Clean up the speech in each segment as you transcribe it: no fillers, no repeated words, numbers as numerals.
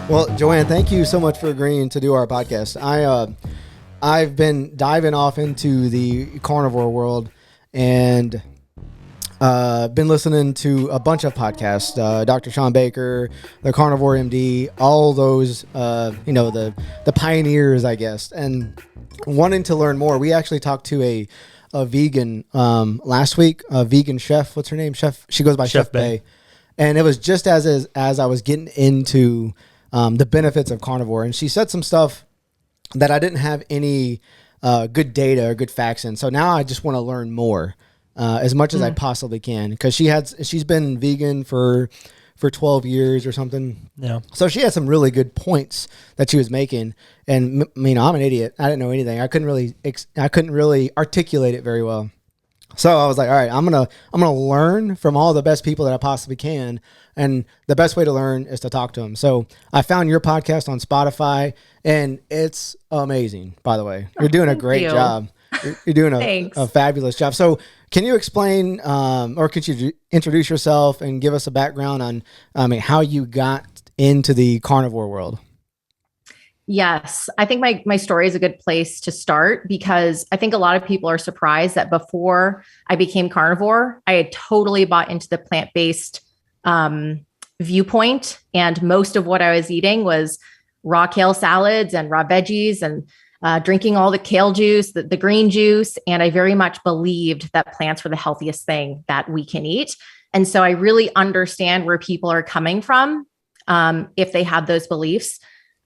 Well, Joanne, thank you so much for agreeing to do our podcast. I've been diving off into the carnivore world and been listening to a bunch of podcasts, Dr. Sean Baker, the Carnivore MD, all those, the pioneers, I guess, and wanting to learn more. We actually talked to a vegan last week, a vegan chef. What's her name? She goes by Chef Bay. And it was just as I was getting into the benefits of carnivore. And she said some stuff that I didn't have any good data or good facts in. So now I just want to learn more as much as I possibly can, because she's been vegan for 12 years or something. Yeah. So she had some really good points that she was making. And I'm an idiot. I didn't know anything. I couldn't really articulate it very well. So I was like, all right, I'm gonna learn from all the best people that I possibly can, and the best way to learn is to talk to them. So I found your podcast on Spotify, and it's amazing. By the way, you're doing a great job. You're doing a fabulous job. So can you explain, or could you introduce yourself and give us a background on, how you got into the carnivore world? Yes, I think my story is a good place to start, because I think a lot of people are surprised that before I became carnivore, I had totally bought into the plant-based viewpoint. And most of what I was eating was raw kale salads and raw veggies and drinking all the kale juice, the green juice. And I very much believed that plants were the healthiest thing that we can eat. And so I really understand where people are coming from if they have those beliefs.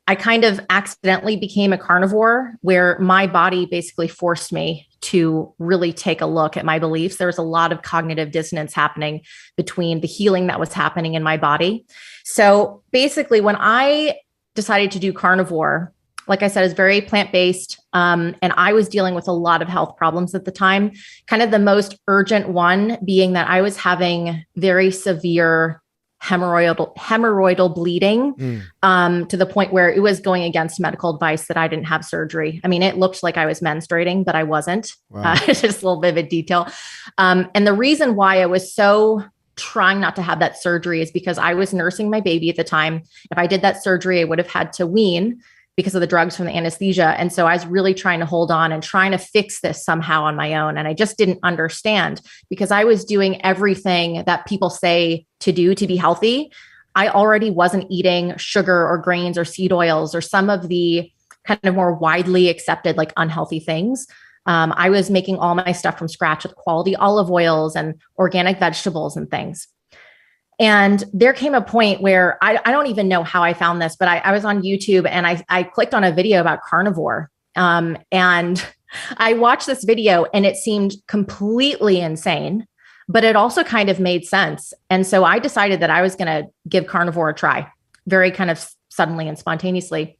I kind of accidentally became a carnivore, where my body basically forced me to really take a look at my beliefs. There was a lot of cognitive dissonance happening between the healing that was happening in my body. So basically, when I decided to do carnivore, like I said, it's very plant-based. And I was dealing with a lot of health problems at the time. Kind of the most urgent one being that I was having very severe hemorrhoidal bleeding to the point where it was going against medical advice that I didn't have surgery. I mean, it looked like I was menstruating, but I wasn't. Wow. It's just a little vivid detail. And the reason why I was so trying not to have that surgery is because I was nursing my baby at the time. If I did that surgery, I would have had to wean because of the drugs from the anesthesia. And so I was really trying to hold on and trying to fix this somehow on my own. And I just didn't understand, because I was doing everything that people say to do to be healthy. I already wasn't eating sugar or grains or seed oils or some of the kind of more widely accepted, like, unhealthy things. I was making all my stuff from scratch with quality olive oils and organic vegetables and things. And there came a point where I don't even know how I found this, but I was on YouTube and I clicked on a video about carnivore. And I watched this video and it seemed completely insane, but it also kind of made sense. And so I decided that I was going to give carnivore a try, very kind of suddenly and spontaneously.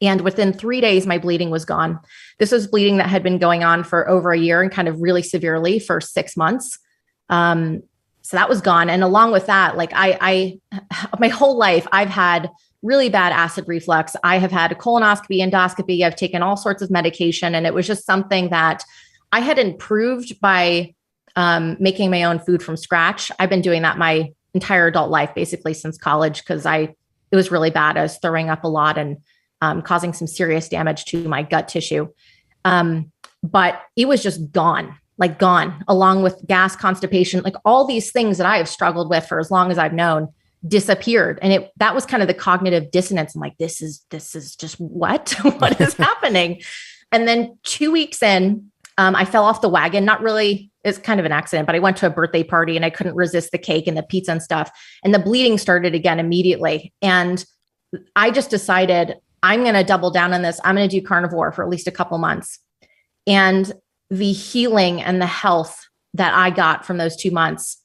And within 3 days, my bleeding was gone. This was bleeding that had been going on for over a year and kind of really severely for 6 months. So that was gone. And along with that, like I my whole life, I've had really bad acid reflux. I have had a colonoscopy, endoscopy. I've taken all sorts of medication. And it was just something that I had improved by making my own food from scratch. I've been doing that my entire adult life, basically since college, because it was really bad. I was throwing up a lot and causing some serious damage to my gut tissue. But it was just gone, along with gas, constipation, like all these things that I have struggled with for as long as I've known disappeared. And that was kind of the cognitive dissonance. I'm like, this is just what is happening? And then 2 weeks in, I fell off the wagon. Not really, it's kind of an accident, but I went to a birthday party and I couldn't resist the cake and the pizza and stuff. And the bleeding started again immediately. And I just decided I'm going to double down on this. I'm going to do carnivore for at least a couple months. And the healing and the health that I got from those 2 months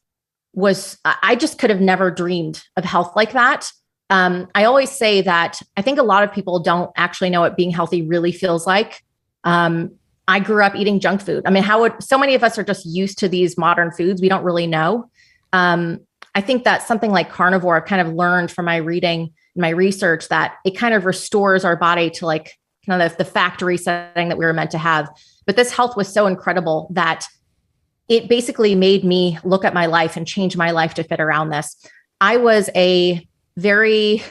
I just could have never dreamed of health like that. I always say that I think a lot of people don't actually know what being healthy really feels like. I grew up eating junk food. I mean, so many of us are just used to these modern foods. We don't really know. I think that something like carnivore, I've kind of learned from my reading and my research that it kind of restores our body to like kind of the factory setting that we were meant to have. But this health was so incredible that it basically made me look at my life and change my life to fit around this. I was a very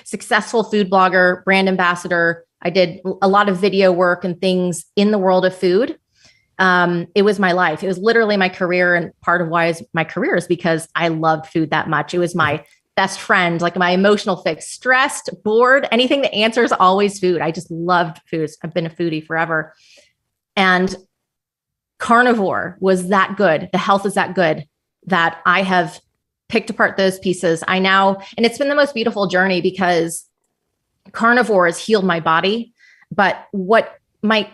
successful food blogger, brand ambassador. I did a lot of video work and things in the world of food. It was my life. It was literally my career. And part of why is my career is because I loved food that much. It was my best friend, like my emotional fix, stressed, bored, anything that answers always food. I just loved food. I've been a foodie forever. And carnivore was that good. The health is that good that I have picked apart those pieces. And it's been the most beautiful journey because carnivore has healed my body. But what might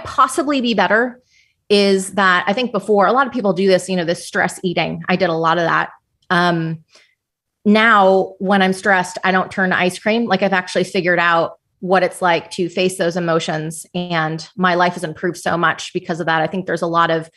possibly be better is that I think before a lot of people do this, this stress eating. I did a lot of that. Now when I'm stressed, I don't turn to ice cream. Like I've actually figured out what it's like to face those emotions, and my life has improved so much because of that. I think there's a lot of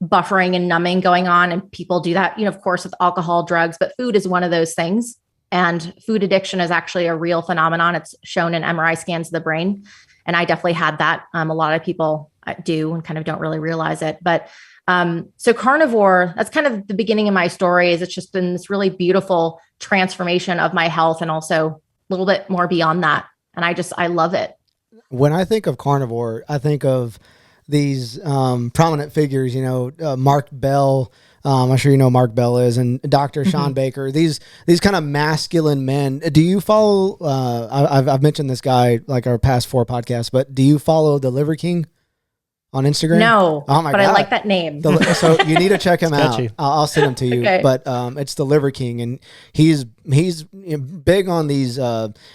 buffering and numbing going on, and people do that, of course, with alcohol, drugs, but food is one of those things. And food addiction is actually a real phenomenon. It's shown in MRI scans of the brain. And I definitely had that. A lot of people do and kind of don't really realize it. But so carnivore, that's kind of the beginning of my story. Is it's just been this really beautiful transformation of my health and also a little bit more beyond that. And I love it. When I think of carnivore, I think of these prominent figures, Mark Bell. I'm sure you know Mark Bell is, and Dr. Sean Baker. These kind of masculine men. Do you follow? I've mentioned this guy like our past 4 podcasts, but do you follow the Liver King on Instagram? No, oh my but God. I like that name. So you need to check him out. I'll send him to you. Okay. But it's the Liver King, and he's big on these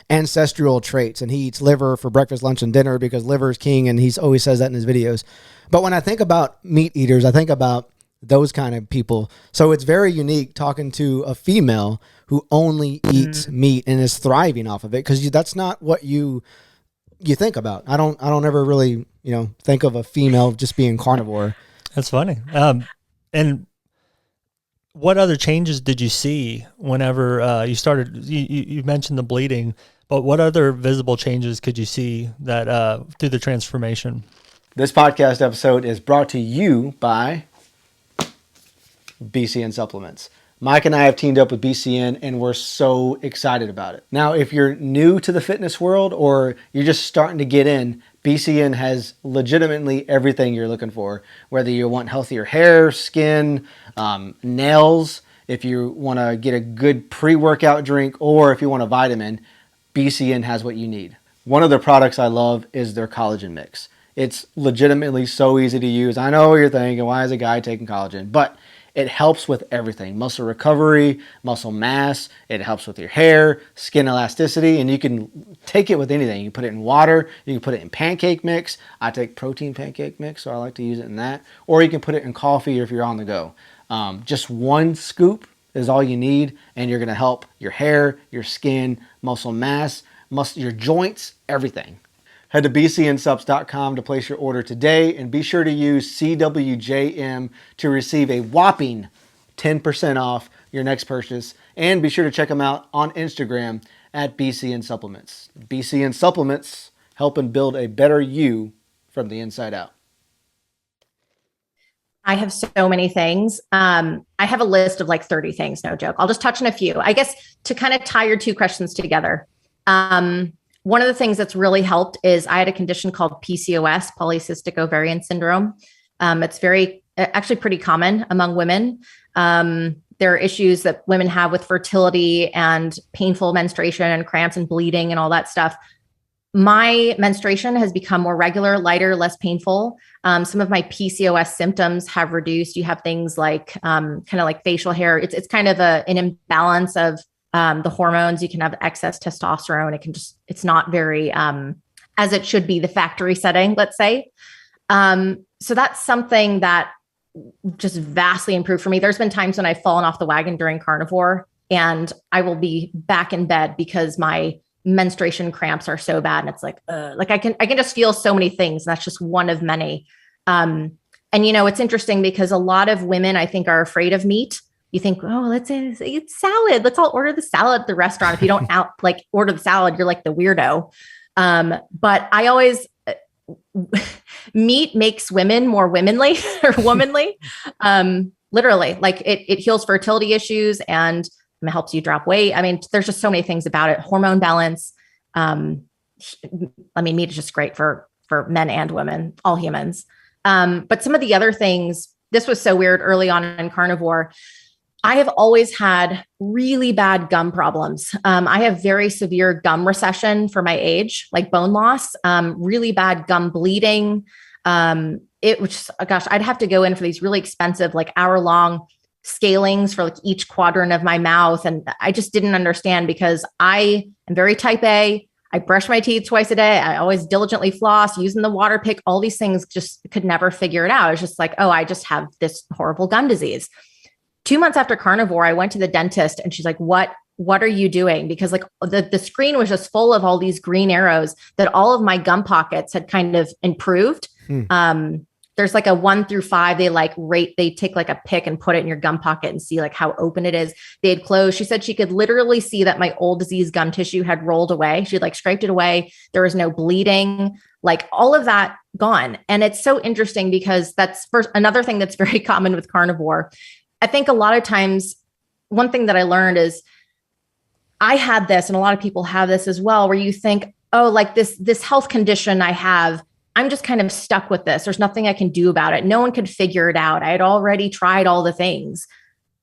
ancestral traits, and he eats liver for breakfast, lunch, and dinner because liver is king, and he always says that in his videos. But when I think about meat eaters, I think about those kind of people. So it's very unique talking to a female who only eats meat and is thriving off of it, because that's not what you think about. I don't ever really think of a female just being carnivore. That's funny. And what other changes did you see whenever you started? You mentioned the bleeding, but what other visible changes could you see that through the transformation? This podcast episode is brought to you by BCN Supplements. Mike and I have teamed up with BCN, and we're so excited about it. Now, if you're new to the fitness world or you're just starting to get in, BCN has legitimately everything you're looking for. Whether you want healthier hair, skin, nails, if you want to get a good pre-workout drink, or if you want a vitamin, BCN has what you need. One of their products I love is their collagen mix. It's legitimately so easy to use. I know you're thinking, why is a guy taking collagen? But it helps with everything. Muscle recovery, muscle mass. It helps with your hair, skin elasticity, and you can take it with anything. You can put it in water. You can put it in pancake mix. I take protein pancake mix, so I like to use it in that. Or you can put it in coffee if you're on the go. Just 1 scoop is all you need, and you're going to help your hair, your skin, muscle mass, your joints, everything. Head to bcnsubs.com to place your order today, and be sure to use CWJM to receive a whopping 10% off your next purchase. And be sure to check them out on Instagram at BCN Supplements. BCN Supplements, helping build a better you from the inside out. I have so many things. I have a list of like 30 things, no joke. I'll just touch on a few. I guess to kind of tie your 2 questions together. One of the things that's really helped is I had a condition called PCOS, polycystic ovarian syndrome. It's actually pretty common among women. There are issues that women have with fertility and painful menstruation and cramps and bleeding and all that stuff. My menstruation has become more regular, lighter, less painful. Some of my PCOS symptoms have reduced. You have things like kind of like facial hair. It's kind of an imbalance of the hormones. You can have excess testosterone. It's not very, as it should be, the factory setting, let's say. So that's something that just vastly improved for me. There's been times when I've fallen off the wagon during carnivore, and I will be back in bed because my menstruation cramps are so bad. And it's like I can just feel so many things. And that's just one of many. And it's interesting because a lot of women, I think, are afraid of meat. You think, oh, let's eat salad. Let's all order the salad at the restaurant. If you don't order the salad, you're like the weirdo. But I always, meat makes women more womanly or womanly. Literally, like it heals fertility issues and helps you drop weight. I mean, there's just so many things about it. Hormone balance. I mean, meat is just great for men and women, all humans. But some of the other things, this was so weird early on in carnivore. I have always had really bad gum problems. I have very severe gum recession for my age, like bone loss, really bad gum bleeding. Gosh, I'd have to go in for these really expensive, like hour-long scalings for like each quadrant of my mouth. And I just didn't understand because I am very type A. I brush my teeth twice a day. I always diligently floss, using the water pick, all these things, just could never figure it out. It's just like, oh, I just have this horrible gum disease. 2 months after carnivore, I went to the dentist and she's like, what are you doing? Because like the screen was just full of all these green arrows that all of my gum pockets had kind of improved. There's like a 1 through 5. They like rate, they take like a pick and put it in your gum pocket and see like how open it is. They had closed. She said she could literally see that my old disease gum tissue had rolled away. She'd like scraped it away. There was no bleeding, like all of that gone. And it's so interesting because that's first, another thing that's very common with carnivore. I think a lot of times, one thing that I learned is I had this, and a lot of people have this as well, where you think, oh, like this health condition I have, I'm just kind of stuck with this. There's nothing I can do about it. No one could figure it out. I had already tried all the things,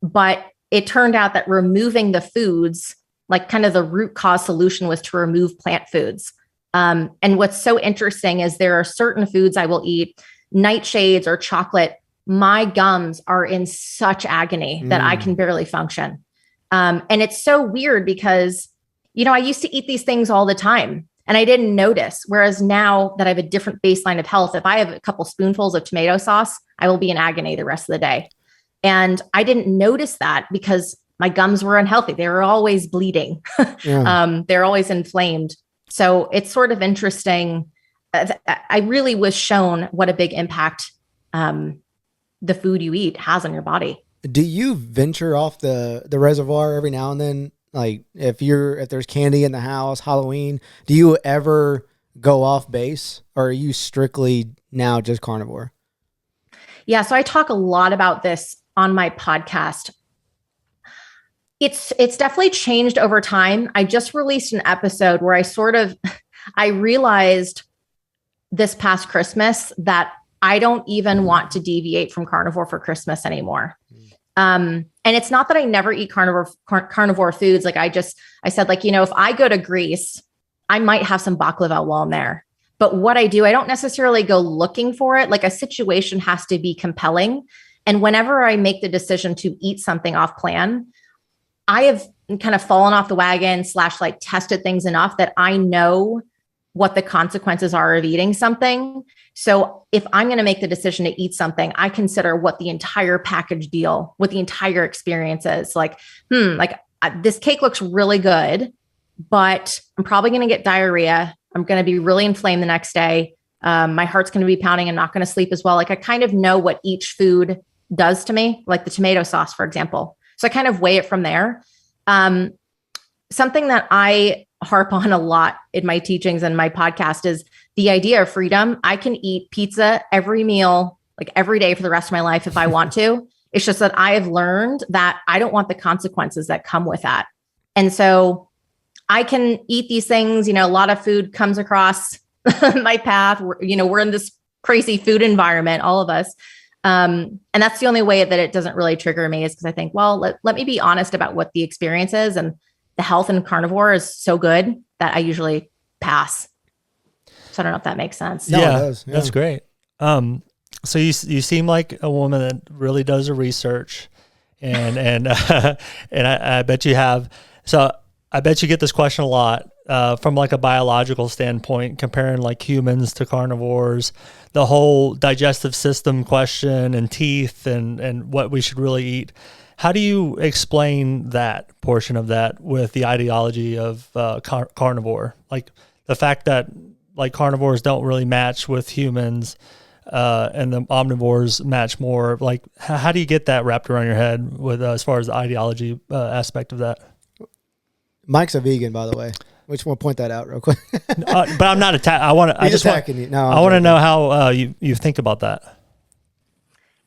but it turned out that removing the foods, like kind of the root cause solution was to remove plant foods. And what's so interesting is there are certain foods I will eat, nightshades or chocolate. My gums are in such agony that I can barely function. And it's so weird because, I used to eat these things all the time and I didn't notice. Whereas now that I have a different baseline of health, if I have a couple spoonfuls of tomato sauce, I will be in agony the rest of the day. And I didn't notice that because my gums were unhealthy. They were always bleeding. They're always inflamed. So it's sort of interesting. I really was shown what a big impact the food you eat has on your body. Do you venture off the reservoir every now and then? Like if there's candy in the house, Halloween, do you ever go off base, or are you strictly now just carnivore? Yeah. So I talk a lot about this on my podcast. It's definitely changed over time. I just released an episode where I realized this past Christmas that I don't even want to deviate from carnivore for Christmas anymore. And it's not that I never eat carnivore foods. Like I said, like, if I go to Greece, I might have some baklava while I'm there. But what I do, I don't necessarily go looking for it. Like a situation has to be compelling. And whenever I make the decision to eat something off plan, I have kind of fallen off the wagon / like tested things enough that I know what the consequences are of eating something. So if I'm going to make the decision to eat something, I consider what the entire package deal, what the entire experience is. Like, this cake looks really good, but I'm probably going to get diarrhea. I'm going to be really inflamed the next day. My heart's going to be pounding. I'm not going to sleep as well. Like I kind of know what each food does to me, like the tomato sauce, for example. So I kind of weigh it from there. Something that I harp on a lot in my teachings and my podcast is the idea of freedom. I can eat pizza every meal, like every day for the rest of my life if I want to. It's just that I have learned that I don't want the consequences that come with that. And so I can eat these things, a lot of food comes across my path. We're in this crazy food environment, all of us. And that's the only way that it doesn't really trigger me is because I think, well, let me be honest about what the experience is. And the health in carnivore is so good that I usually pass. So I don't know if that makes sense. No, it does. Yeah. That's great. So you seem like a woman that really does the research, and and I bet you have. So I bet you get this question a lot from like a biological standpoint, comparing like humans to carnivores, the whole digestive system question and teeth and what we should really eat. How do you explain that portion of that with the ideology of carnivore? Like the fact that like carnivores don't really match with humans and the omnivores match more. Like how do you get that wrapped around your head with as far as the ideology aspect of that? Mike's a vegan, by the way. just want to point that out real quick. But I'm not attacking. I just want you. No, I want to know how you think about that.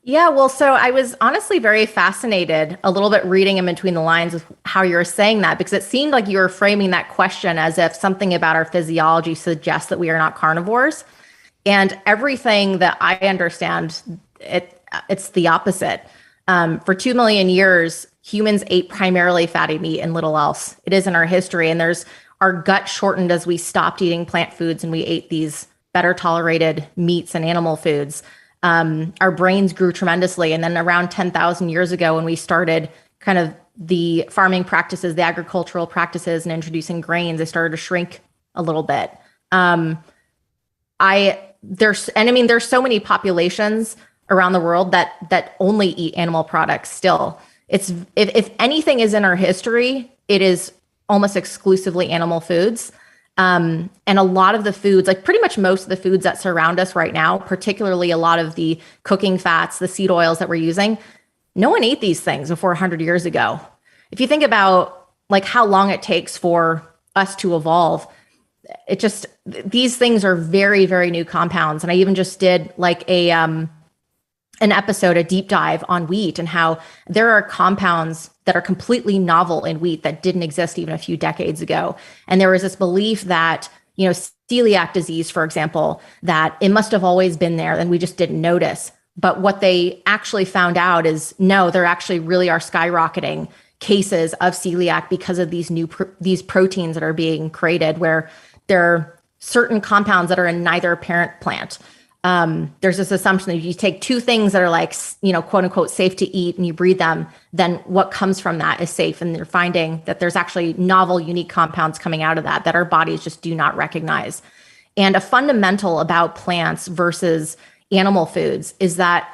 Yeah, well, so I was honestly very fascinated a little bit reading in between the lines of how you were saying that, because it seemed like you were framing that question as if something about our physiology suggests that we are not carnivores. And everything that I understand, it's the opposite. For 2 million years, humans ate primarily fatty meat and little else. It is in our history. And our gut shortened as we stopped eating plant foods and we ate these better tolerated meats and animal foods. Our brains grew tremendously. And then around 10,000 years ago, when we started kind of the farming practices, the agricultural practices, and introducing grains, they started to shrink a little bit. There's so many populations around the world that only eat animal products still. If anything is in our history, it is almost exclusively animal foods. And a lot of the foods, like pretty much most of the foods that surround us right now, particularly a lot of the cooking fats, the seed oils that we're using, no one ate these things before 100 years ago. If you think about like how long it takes for us to evolve, these things are very, very new compounds. And I even just did like an episode, a deep dive on wheat and how there are compounds that are completely novel in wheat that didn't exist even a few decades ago. And there was this belief that, celiac disease, for example, that it must have always been there and we just didn't notice. But what they actually found out is no, there actually really are skyrocketing cases of celiac because of these proteins that are being created, where there are certain compounds that are in neither parent plant. There's this assumption that if you take two things that are like, quote unquote, safe to eat and you breed them, then what comes from that is safe. And they're finding that there's actually novel, unique compounds coming out of that our bodies just do not recognize. And a fundamental about plants versus animal foods is that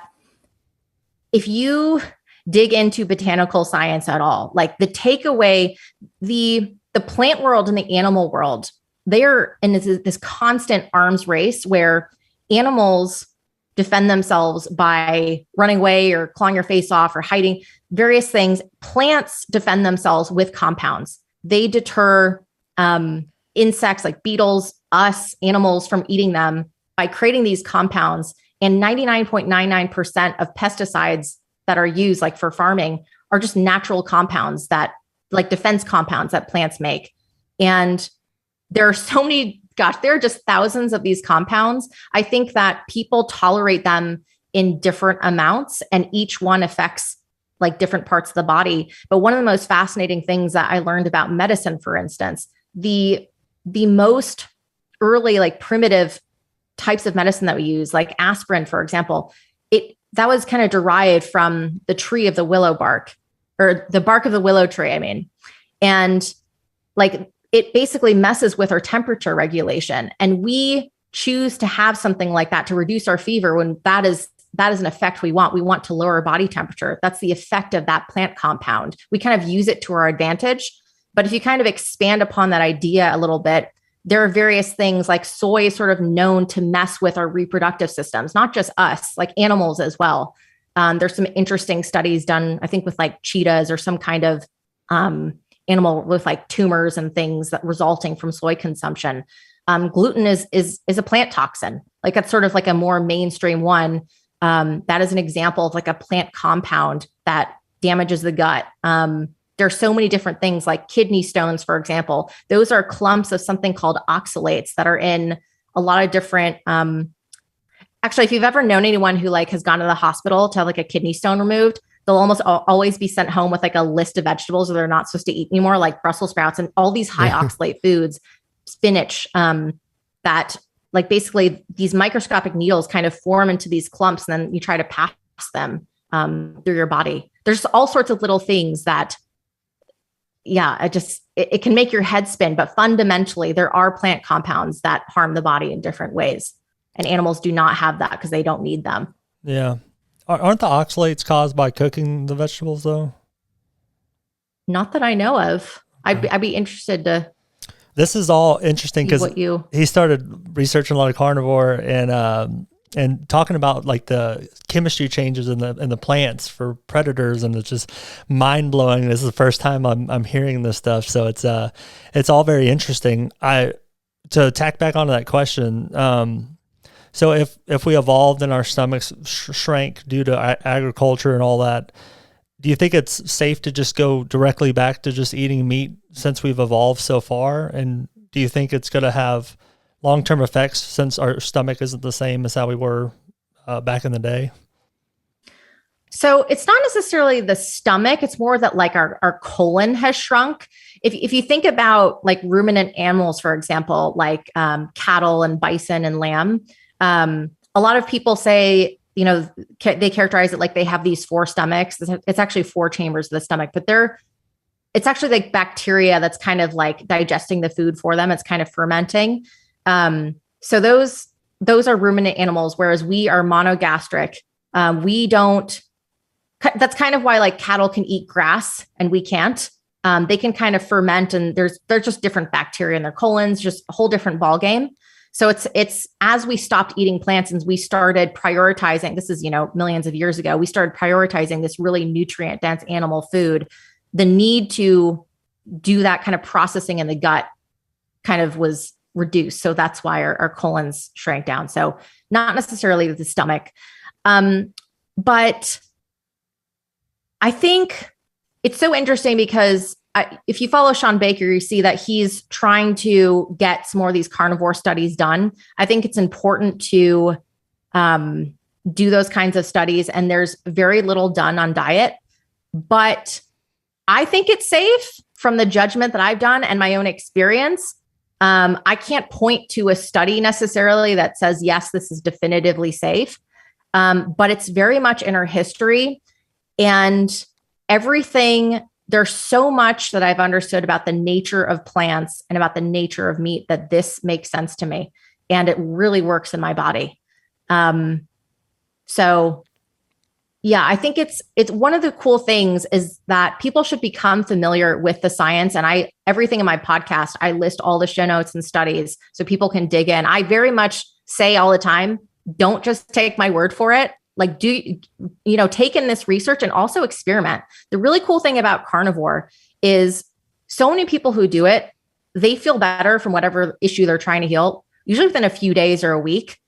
if you dig into botanical science at all, like the takeaway, the plant world and the animal world, they are in this constant arms race where animals defend themselves by running away or clawing your face off or hiding various things. Plants defend themselves with compounds. They deter insects like beetles, us, animals from eating them by creating these compounds. And 99.99% of pesticides that are used like for farming are just natural compounds that like defense compounds that plants make. And there are so many there are just thousands of these compounds. I think that people tolerate them in different amounts and each one affects like different parts of the body. But one of the most fascinating things that I learned about medicine, for instance, the most early like primitive types of medicine that we use, like aspirin, for example, that was kind of derived from the tree of the willow bark, or the bark of the willow tree, I mean. And like it basically messes with our temperature regulation. And we choose to have something like that to reduce our fever when that is an effect we want. We want to lower our body temperature. That's the effect of that plant compound. We kind of use it to our advantage. But if you kind of expand upon that idea a little bit, there are various things like soy is sort of known to mess with our reproductive systems, not just us, like animals as well. There's some interesting studies done, I think, with like cheetahs or some kind of animal with like tumors and things that resulting from soy consumption. Gluten is a plant toxin. Like it's sort of like a more mainstream one. That is an example of like a plant compound that damages the gut. There's so many different things like kidney stones, for example. Those are clumps of something called oxalates that are in a lot of different, actually, if you've ever known anyone who like has gone to the hospital to have like a kidney stone removed, they'll almost always be sent home with like a list of vegetables that they're not supposed to eat anymore, like Brussels sprouts and all these high oxalate foods, spinach, that like basically these microscopic needles kind of form into these clumps and then you try to pass them through your body. There's all sorts of little things that, it can make your head spin, but fundamentally there are plant compounds that harm the body in different ways. And animals do not have that because they don't need them. Yeah. Aren't the oxalates caused by cooking the vegetables, though? Not that I know of. I'd be interested to. This is all interesting because he started researching a lot of carnivore, and and talking about like the chemistry changes in the plants for predators, and it's just mind blowing. This is the first time I'm hearing this stuff, so it's all very interesting. To tack back onto that question, so if we evolved and our stomachs shrank due to agriculture and all that, do you think it's safe to just go directly back to just eating meat since we've evolved so far? And do you think it's going to have long-term effects since our stomach isn't the same as how we were back in the day? So it's not necessarily the stomach. It's more that like our colon has shrunk. If you think about like ruminant animals, for example, like cattle and bison and lamb, a lot of people say, they characterize it like they have these 4 stomachs. It's actually 4 chambers of the stomach, but it's actually like bacteria that's kind of like digesting the food for them. It's kind of fermenting. So those are ruminant animals, whereas we are monogastric. We don't. That's kind of why like cattle can eat grass and we can't. They can kind of ferment, and there's just different bacteria in their colons, just a whole different ballgame. So it's as we stopped eating plants and we started prioritizing, this is, millions of years ago, we started prioritizing this really nutrient dense animal food. The need to do that kind of processing in the gut kind of was reduced. So that's why our colons shrank down. So not necessarily the stomach. But I think it's so interesting because if you follow Sean Baker, you see that he's trying to get some more of these carnivore studies done. I think it's important to do those kinds of studies, and there's very little done on diet. But I think it's safe from the judgment that I've done and my own experience. I can't point to a study necessarily that says, yes, this is definitively safe. But it's very much in our history, and everything. There's so much that I've understood about the nature of plants and about the nature of meat that this makes sense to me, and it really works in my body. So yeah, I think it's one of the cool things is that people should become familiar with the science. And everything in my podcast, I list all the show notes and studies so people can dig in. I very much say all the time, don't just take my word for it. Like, take in this research and also experiment. The really cool thing about carnivore is so many people who do it, they feel better from whatever issue they're trying to heal, usually within a few days or a week.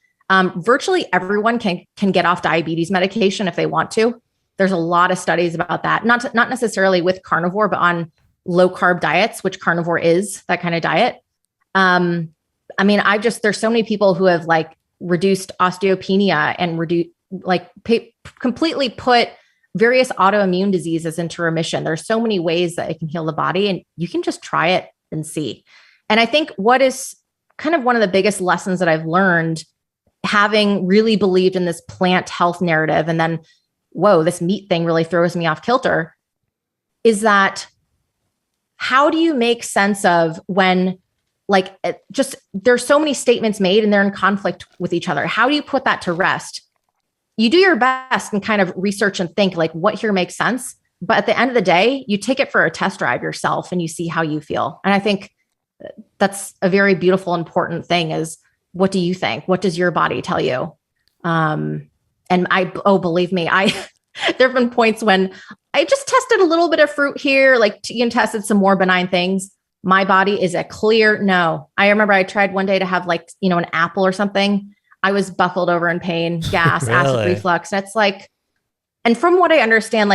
Virtually everyone can get off diabetes medication if they want to. There's a lot of studies about that, not necessarily with carnivore, but on low carb diets, which carnivore is that kind of diet. There's so many people who have like reduced osteopenia and completely put various autoimmune diseases into remission. There's so many ways that it can heal the body, and you can just try it and see. And I think what is kind of one of the biggest lessons that I've learned, having really believed in this plant health narrative, and then, whoa, this meat thing really throws me off kilter, is that how do you make sense of when there's so many statements made and they're in conflict with each other? How do you put that to rest? You do your best and kind of research and think like what here makes sense. But at the end of the day, you take it for a test drive yourself and you see how you feel. And I think that's a very beautiful, important thing is, what do you think? What does your body tell you? Believe me, there have been points when I just tested a little bit of fruit here, tested some more benign things. My body is a clear no. I remember I tried one day to have an apple or something. I was buckled over in pain, gas, Really? acid reflux. And it's and from what I understand,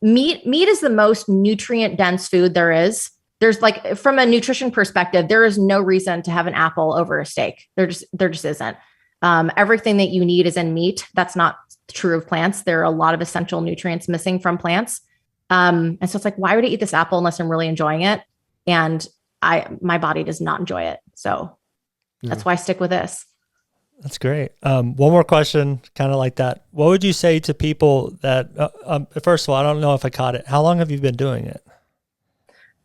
meat is the most nutrient dense food there is. There's from a nutrition perspective, there is no reason to have an apple over a steak. There just isn't. Everything that you need is in meat. That's not true of plants. There are a lot of essential nutrients missing from plants. And so it's why would I eat this apple unless I'm really enjoying it? And my body does not enjoy it. So that's why I stick with this. That's great. One more question, kind of like that. What would you say to people that, first of all, I don't know if I caught it. How long have you been doing it?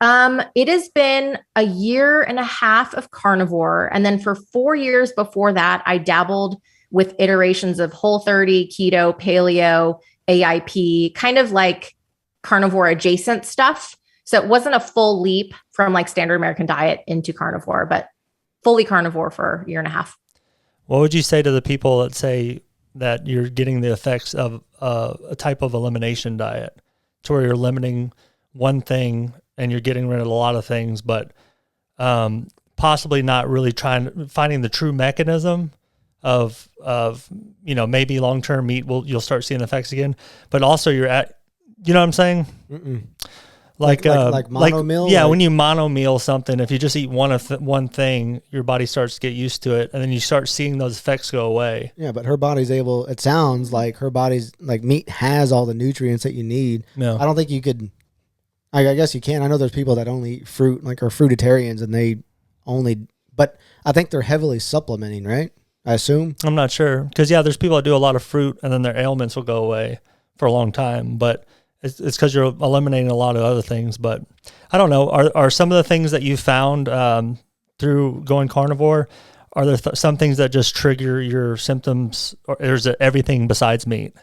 It has been a year and a half of carnivore. And then for 4 years before that, I dabbled with iterations of Whole30, keto, paleo, AIP, kind of like carnivore adjacent stuff. So it wasn't a full leap from standard American diet into carnivore, but fully carnivore for a year and a half. what would you say to the people that say that you're getting the effects of a type of elimination diet, to where you're limiting one thing and you're getting rid of a lot of things, but possibly not really finding the true mechanism of maybe long-term meat you'll start seeing the effects again, but also you're at, you know what I'm saying? Mm-mm. Like mono meal? Yeah, when you mono meal something, if you just eat one thing, your body starts to get used to it, and then you start seeing those effects go away. Yeah, but her body's it sounds like her body's, like, meat has all the nutrients that you need. No. I don't think you could, I guess you can. I know there's people that only eat fruit, like, are fruitarians, and they only, but I think they're heavily supplementing, right? I assume. I'm not sure, because there's people that do a lot of fruit, and then their ailments will go away for a long time, but it's because you're eliminating a lot of other things. But I don't know. Are some of the things that you found through going carnivore, are there some things that just trigger your symptoms, or is it everything besides meat?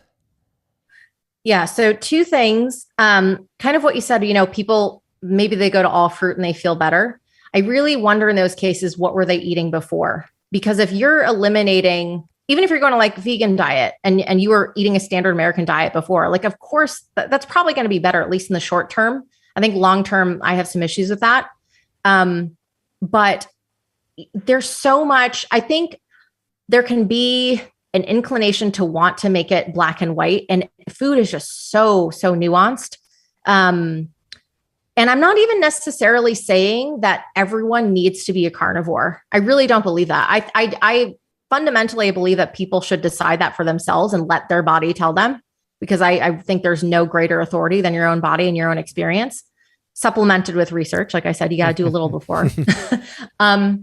Yeah. So two things, kind of what you said, people, maybe they go to all fruit and they feel better. I really wonder in those cases, what were they eating before? Because if you're eliminating, even if you're going to like vegan diet and you were eating a standard American diet before, like, of course, that's probably going to be better, at least in the short term. I think long term, I have some issues with that. But there's so much, I think there can be an inclination to want to make it black and white. And food is just so nuanced. And I'm not even necessarily saying that everyone needs to be a carnivore. I really don't believe that. I fundamentally believe that people should decide that for themselves and let their body tell them, because I think there's no greater authority than your own body and your own experience, supplemented with research. Like I said, you got to do a little before. I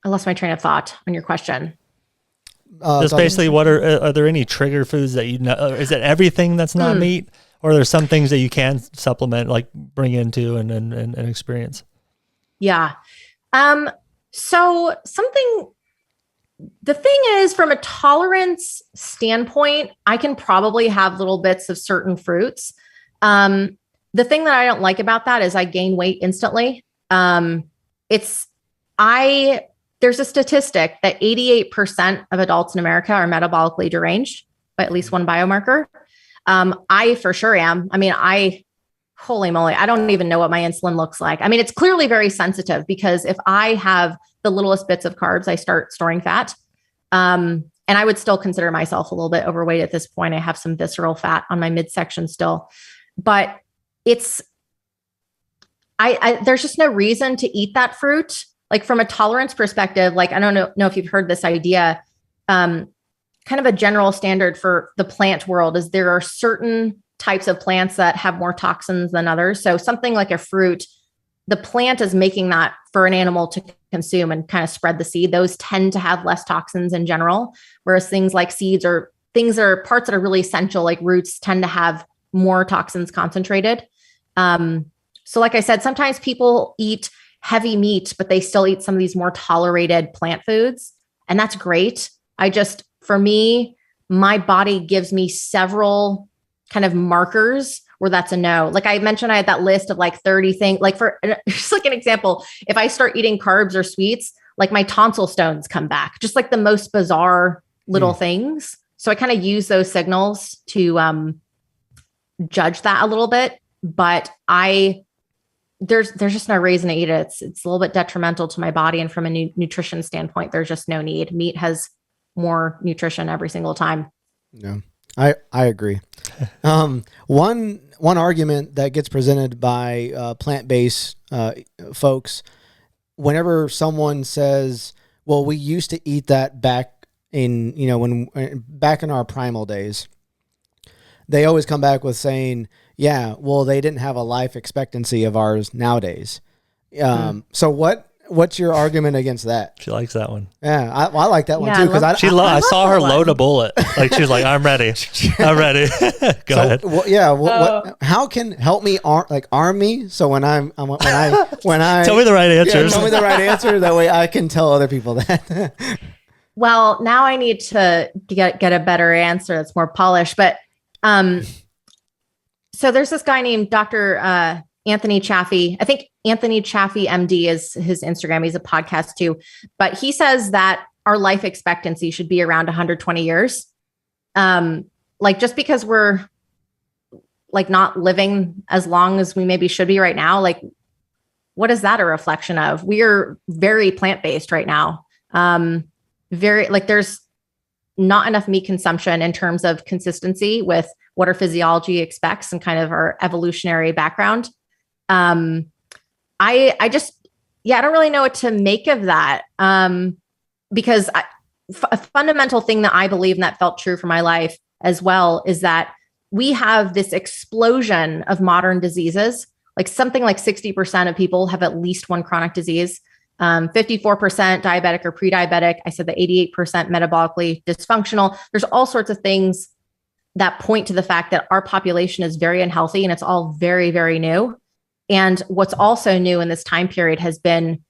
lost my train of thought on your question. Just basically, what are there any trigger foods that is it everything that's not meat, or are there some things that you can supplement, like bring into and experience? Yeah. So the thing is, from a tolerance standpoint, I can probably have little bits of certain fruits. The thing that I don't like about that is I gain weight instantly. There's a statistic that 88% of adults in America are metabolically deranged by at least one biomarker. I for sure am. I mean, holy moly, I don't even know what my insulin looks like. I mean, it's clearly very sensitive, because if I have the littlest bits of carbs, I start storing fat. And I would still consider myself a little bit overweight at this point. I have some visceral fat on my midsection still, but there's just no reason to eat that fruit. Like, from a tolerance perspective, like, I don't know if you've heard this idea, kind of a general standard for the plant world is there are certain types of plants that have more toxins than others. So something like a fruit, the plant is making that for an animal to consume and kind of spread the seed. Those tend to have less toxins in general, whereas things like seeds or things that are parts that are really essential, like roots, tend to have more toxins concentrated. So like I said, sometimes people eat heavy meat, but they still eat some of these more tolerated plant foods. And that's great. For me, my body gives me several kind of markers where that's a no. Like I mentioned, I had that list of like 30 things, like for just like an example, if I start eating carbs or sweets, like my tonsil stones come back, just like the most bizarre little things. So I kind of use those signals to judge that a little bit, but there's just no reason to eat it. It's a little bit detrimental to my body. And from a nutrition standpoint, there's just no need. Meat has more nutrition every single time. Yeah, I agree. One argument that gets presented by plant-based folks, whenever someone says, well, we used to eat that back in, back in our primal days, they always come back with saying, yeah, well, they didn't have a life expectancy of ours nowadays. So what's your argument against that? She likes that one. Yeah, I like that one too, because I saw her load a bullet. Like she was like, "I'm ready. I'm ready." Go ahead. Well, how can help me arm me? So when I tell me the right answers. Tell me the right answer. That way I can tell other people that. Well, now I need to get a better answer that's more polished. But so there's this guy named Dr. Anthony Chaffee. I think Anthony Chaffee MD is his Instagram. He's a podcast too, but he says that our life expectancy should be around 120 years. Like just because we're like not living as long as we maybe should be right now, like what is that a reflection of? We are very plant-based right now. Very like there's not enough meat consumption in terms of consistency with what our physiology expects and kind of our evolutionary background. I just, I don't really know what to make of that. Because a fundamental thing that I believe and that felt true for my life as well is that we have this explosion of modern diseases. Like something like 60% of people have at least one chronic disease. 54% diabetic or pre-diabetic. I said that 88% metabolically dysfunctional. There's all sorts of things that point to the fact that our population is very unhealthy and it's all very, very new. And what's also new in this time period has been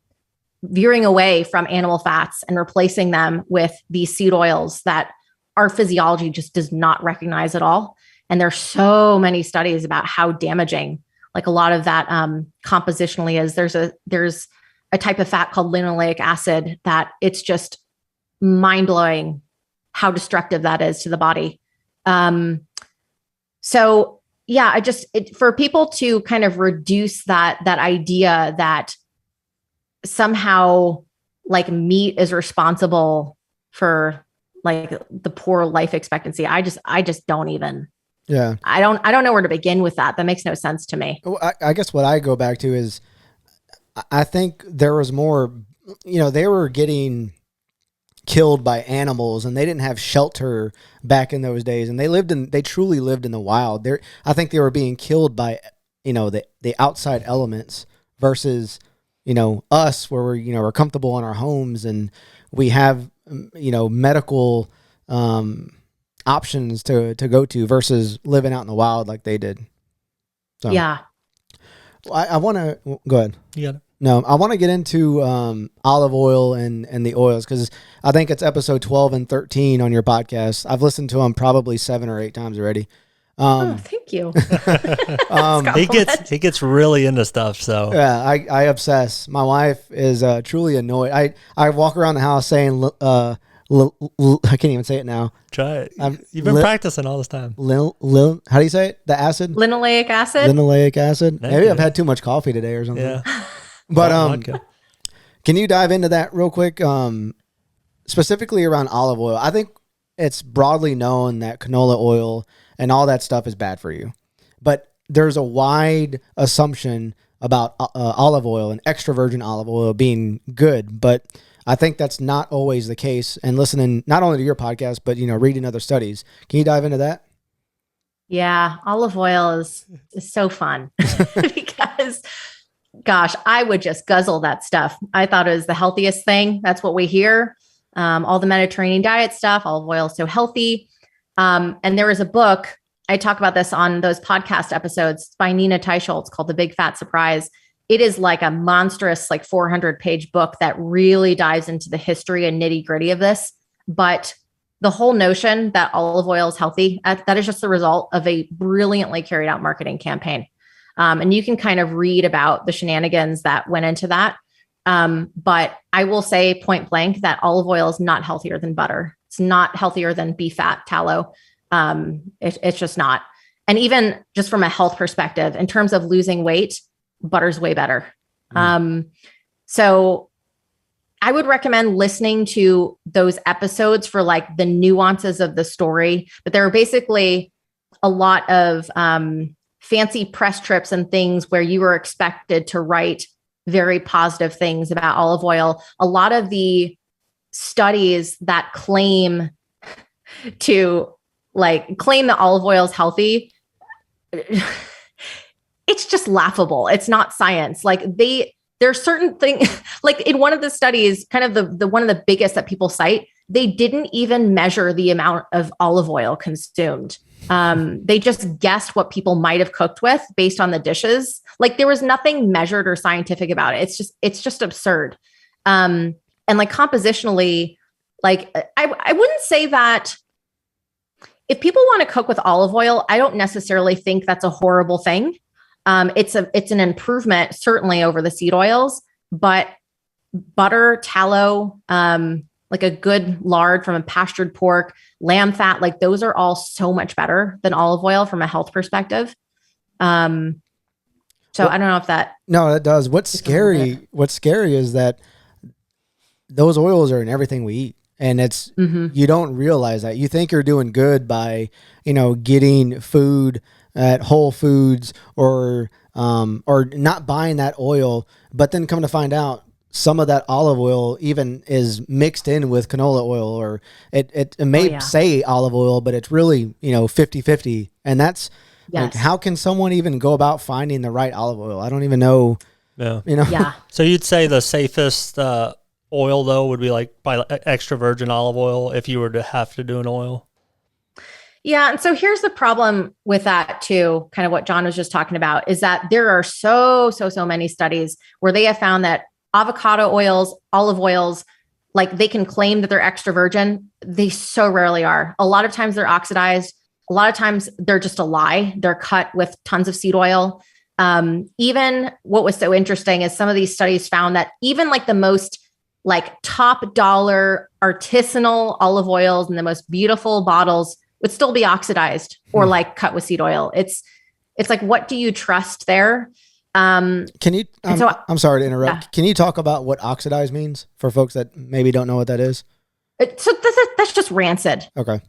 veering away from animal fats and replacing them with these seed oils that our physiology just does not recognize at all. And there's so many studies about how damaging, like a lot of that compositionally is. There's a type of fat called linoleic acid that it's just mind-blowing how destructive that is to the body. So yeah, for people to kind of reduce that idea that somehow like meat is responsible for like the poor life expectancy. I just don't even. Yeah. I don't know where to begin with that. That makes no sense to me. Well, I guess what I go back to is I think there was more, they were getting killed by animals and they didn't have shelter back in those days. And they truly lived in the wild. I think they were being killed by, the outside elements versus, us where we're comfortable in our homes and we have, medical, options to go to versus living out in the wild like they did. So yeah. I want to go ahead. You got it. No, I want to get into olive oil and the oils because I think it's episode 12 and 13 on your podcast. I've listened to them probably 7 or 8 times already. Thank you. He gets really into stuff. So yeah, I obsess. My wife is truly annoyed. I walk around the house saying, I can't even say it now. Try it. You've been practicing all this time. How do you say it? The acid? Linoleic acid. Linoleic acid. Thank Maybe you. I've had too much coffee today or something. Yeah. But can you dive into that real quick? Specifically around olive oil. I think it's broadly known that canola oil and all that stuff is bad for you. But there's a wide assumption about olive oil and extra virgin olive oil being good. But I think that's not always the case. And listening not only to your podcast, but, reading other studies. Can you dive into that? Yeah. Olive oil is so fun because gosh, I would just guzzle that stuff. I thought it was the healthiest thing. That's what we hear. All the Mediterranean diet stuff, olive oil is so healthy. And there was a book, I talk about this on those podcast episodes by Nina Teicholz called The Big Fat Surprise. It is like a monstrous, 400-page book that really dives into the history and nitty gritty of this. But the whole notion that olive oil is healthy, that is just the result of a brilliantly carried out marketing campaign. And you can kind of read about the shenanigans that went into that. But I will say point blank that olive oil is not healthier than butter. It's not healthier than beef fat, tallow. It's just not. And even just from a health perspective, in terms of losing weight, butter's way better. So I would recommend listening to those episodes for the nuances of the story. But there are basically a lot of fancy press trips and things where you were expected to write very positive things about olive oil. A lot of the studies that claim that olive oil is healthy, it's just laughable. It's not science. There's certain things, in one of the studies, kind of the one of the biggest that people cite, they didn't even measure the amount of olive oil consumed. They just guessed what people might have cooked with based on the dishes. There was nothing measured or scientific about it. It's just absurd. And compositionally, I wouldn't say that if people want to cook with olive oil, I don't necessarily think that's a horrible thing. It's an improvement certainly over the seed oils, but butter, tallow, like a good lard from a pastured pork, lamb fat, like those are all so much better than olive oil from a health perspective. So I don't know if that. No, that does. What's scary is that those oils are in everything we eat. And it's, you don't realize that. You think you're doing good by, getting food at Whole Foods or not buying that oil, but then come to find out some of that olive oil even is mixed in with canola oil, or it may say olive oil, but it's really, 50-50. And that's like, how can someone even go about finding the right olive oil? I don't even know. Yeah. Yeah. So you'd say the safest, oil though would be like extra virgin olive oil if you were to have to do an oil. Yeah. And so here's the problem with that too, kind of what Jon was just talking about, is that there are so many studies where they have found that avocado oils, olive oils, like they can claim that they're extra virgin. They so rarely are. A lot of times they're oxidized. A lot of times they're just a lie. They're cut with tons of seed oil. Even what was so interesting is some of these studies found that even like the most like top dollar artisanal olive oils and the most beautiful bottles would still be oxidized or like cut with seed oil. It's like, what do you trust there? Can you, I'm sorry to interrupt. Yeah. Can you talk about what oxidized means for folks that maybe don't know what that is? So that's just rancid. Okay.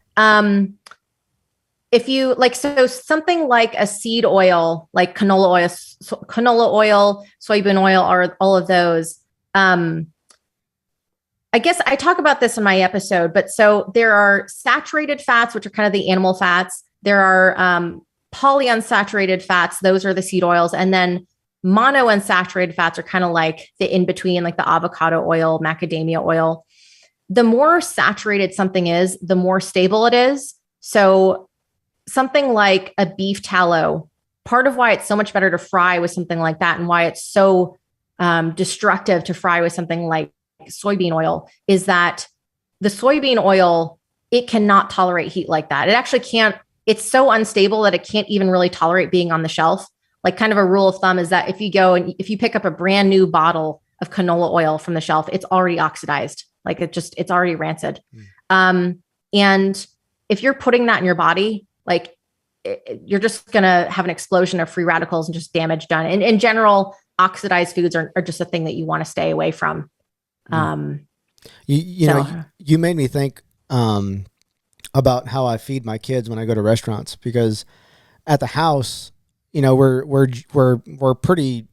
If you like, so something like a seed oil, like canola oil, soybean oil, or all of those, I guess I talk about this in my episode, but so there are saturated fats, which are kind of the animal fats. There are polyunsaturated fats. Those are the seed oils. And then monounsaturated fats are kind of like the in-between, like the avocado oil, macadamia oil. The more saturated something is, the more stable it is. So something like a beef tallow, part of why it's so much better to fry with something like that and why it's so destructive to fry with something like soybean oil is that the soybean oil, it cannot tolerate heat like that. It actually can't. It's so unstable that it can't even really tolerate being on the shelf. Like kind of a rule of thumb is that if you go and if you pick up a brand new bottle of canola oil from the shelf, it's already oxidized. Like it's already rancid. And if you're putting that in your body, like you're just going to have an explosion of free radicals and just damage done. And in general, oxidized foods are just a thing that you want to stay away from. You made me think about how I feed my kids when I go to restaurants, because at the house, we're pretty,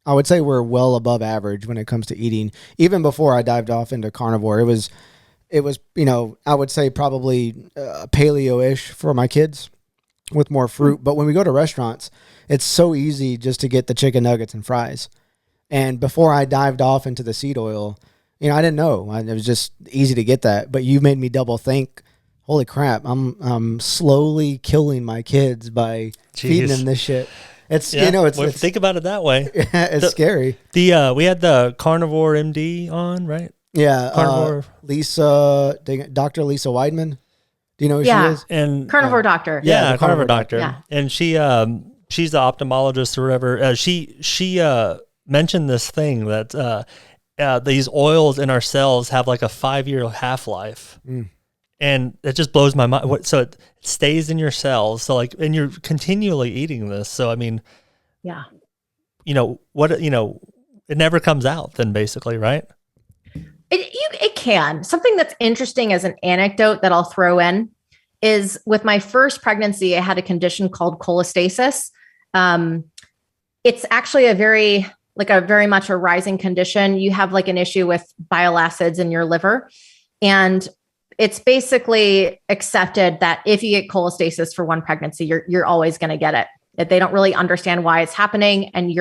I would say we're well above average when it comes to eating. Even before I dived off into carnivore, it was, I would say probably paleo-ish for my kids with more fruit. But when we go to restaurants, it's so easy just to get the chicken nuggets and fries. And before I dived off into the seed oil, I didn't know. It was just easy to get that. But you made me double think, holy crap, I'm slowly killing my kids by feeding them this shit. It's, it's think about it that way. It's scary. We had the Carnivore MD on, right? Yeah. Dr. Lisa Weidman. Do you know who she is? And Carnivore doctor. Yeah, Carnivore doctor. Yeah. And she's the ophthalmologist or whatever. She mentioned this thing that these oils in our cells have like a 5-year half-life. And it just blows my mind. So it stays in your cells. So and you're continually eating this. So, I mean, it never comes out then basically, right? It can. Something that's interesting as an anecdote that I'll throw in is with my first pregnancy, I had a condition called cholestasis. It's actually a very much a rising condition. You have like an issue with bile acids in your liver. And it's basically accepted that if you get cholestasis for one pregnancy, you're always going to get it. That they don't really understand why it's happening, and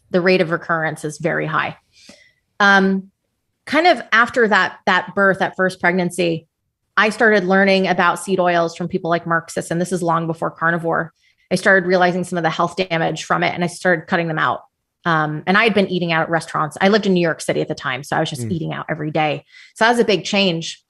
the rate of recurrence is very high. Kind of after that birth, that first pregnancy, I started learning about seed oils from people like Mark Sisson. This is long before carnivore. I started realizing some of the health damage from it, and I started cutting them out. And I had been eating out at restaurants. I lived in New York City at the time, so I was just eating out every day. So that was a big change.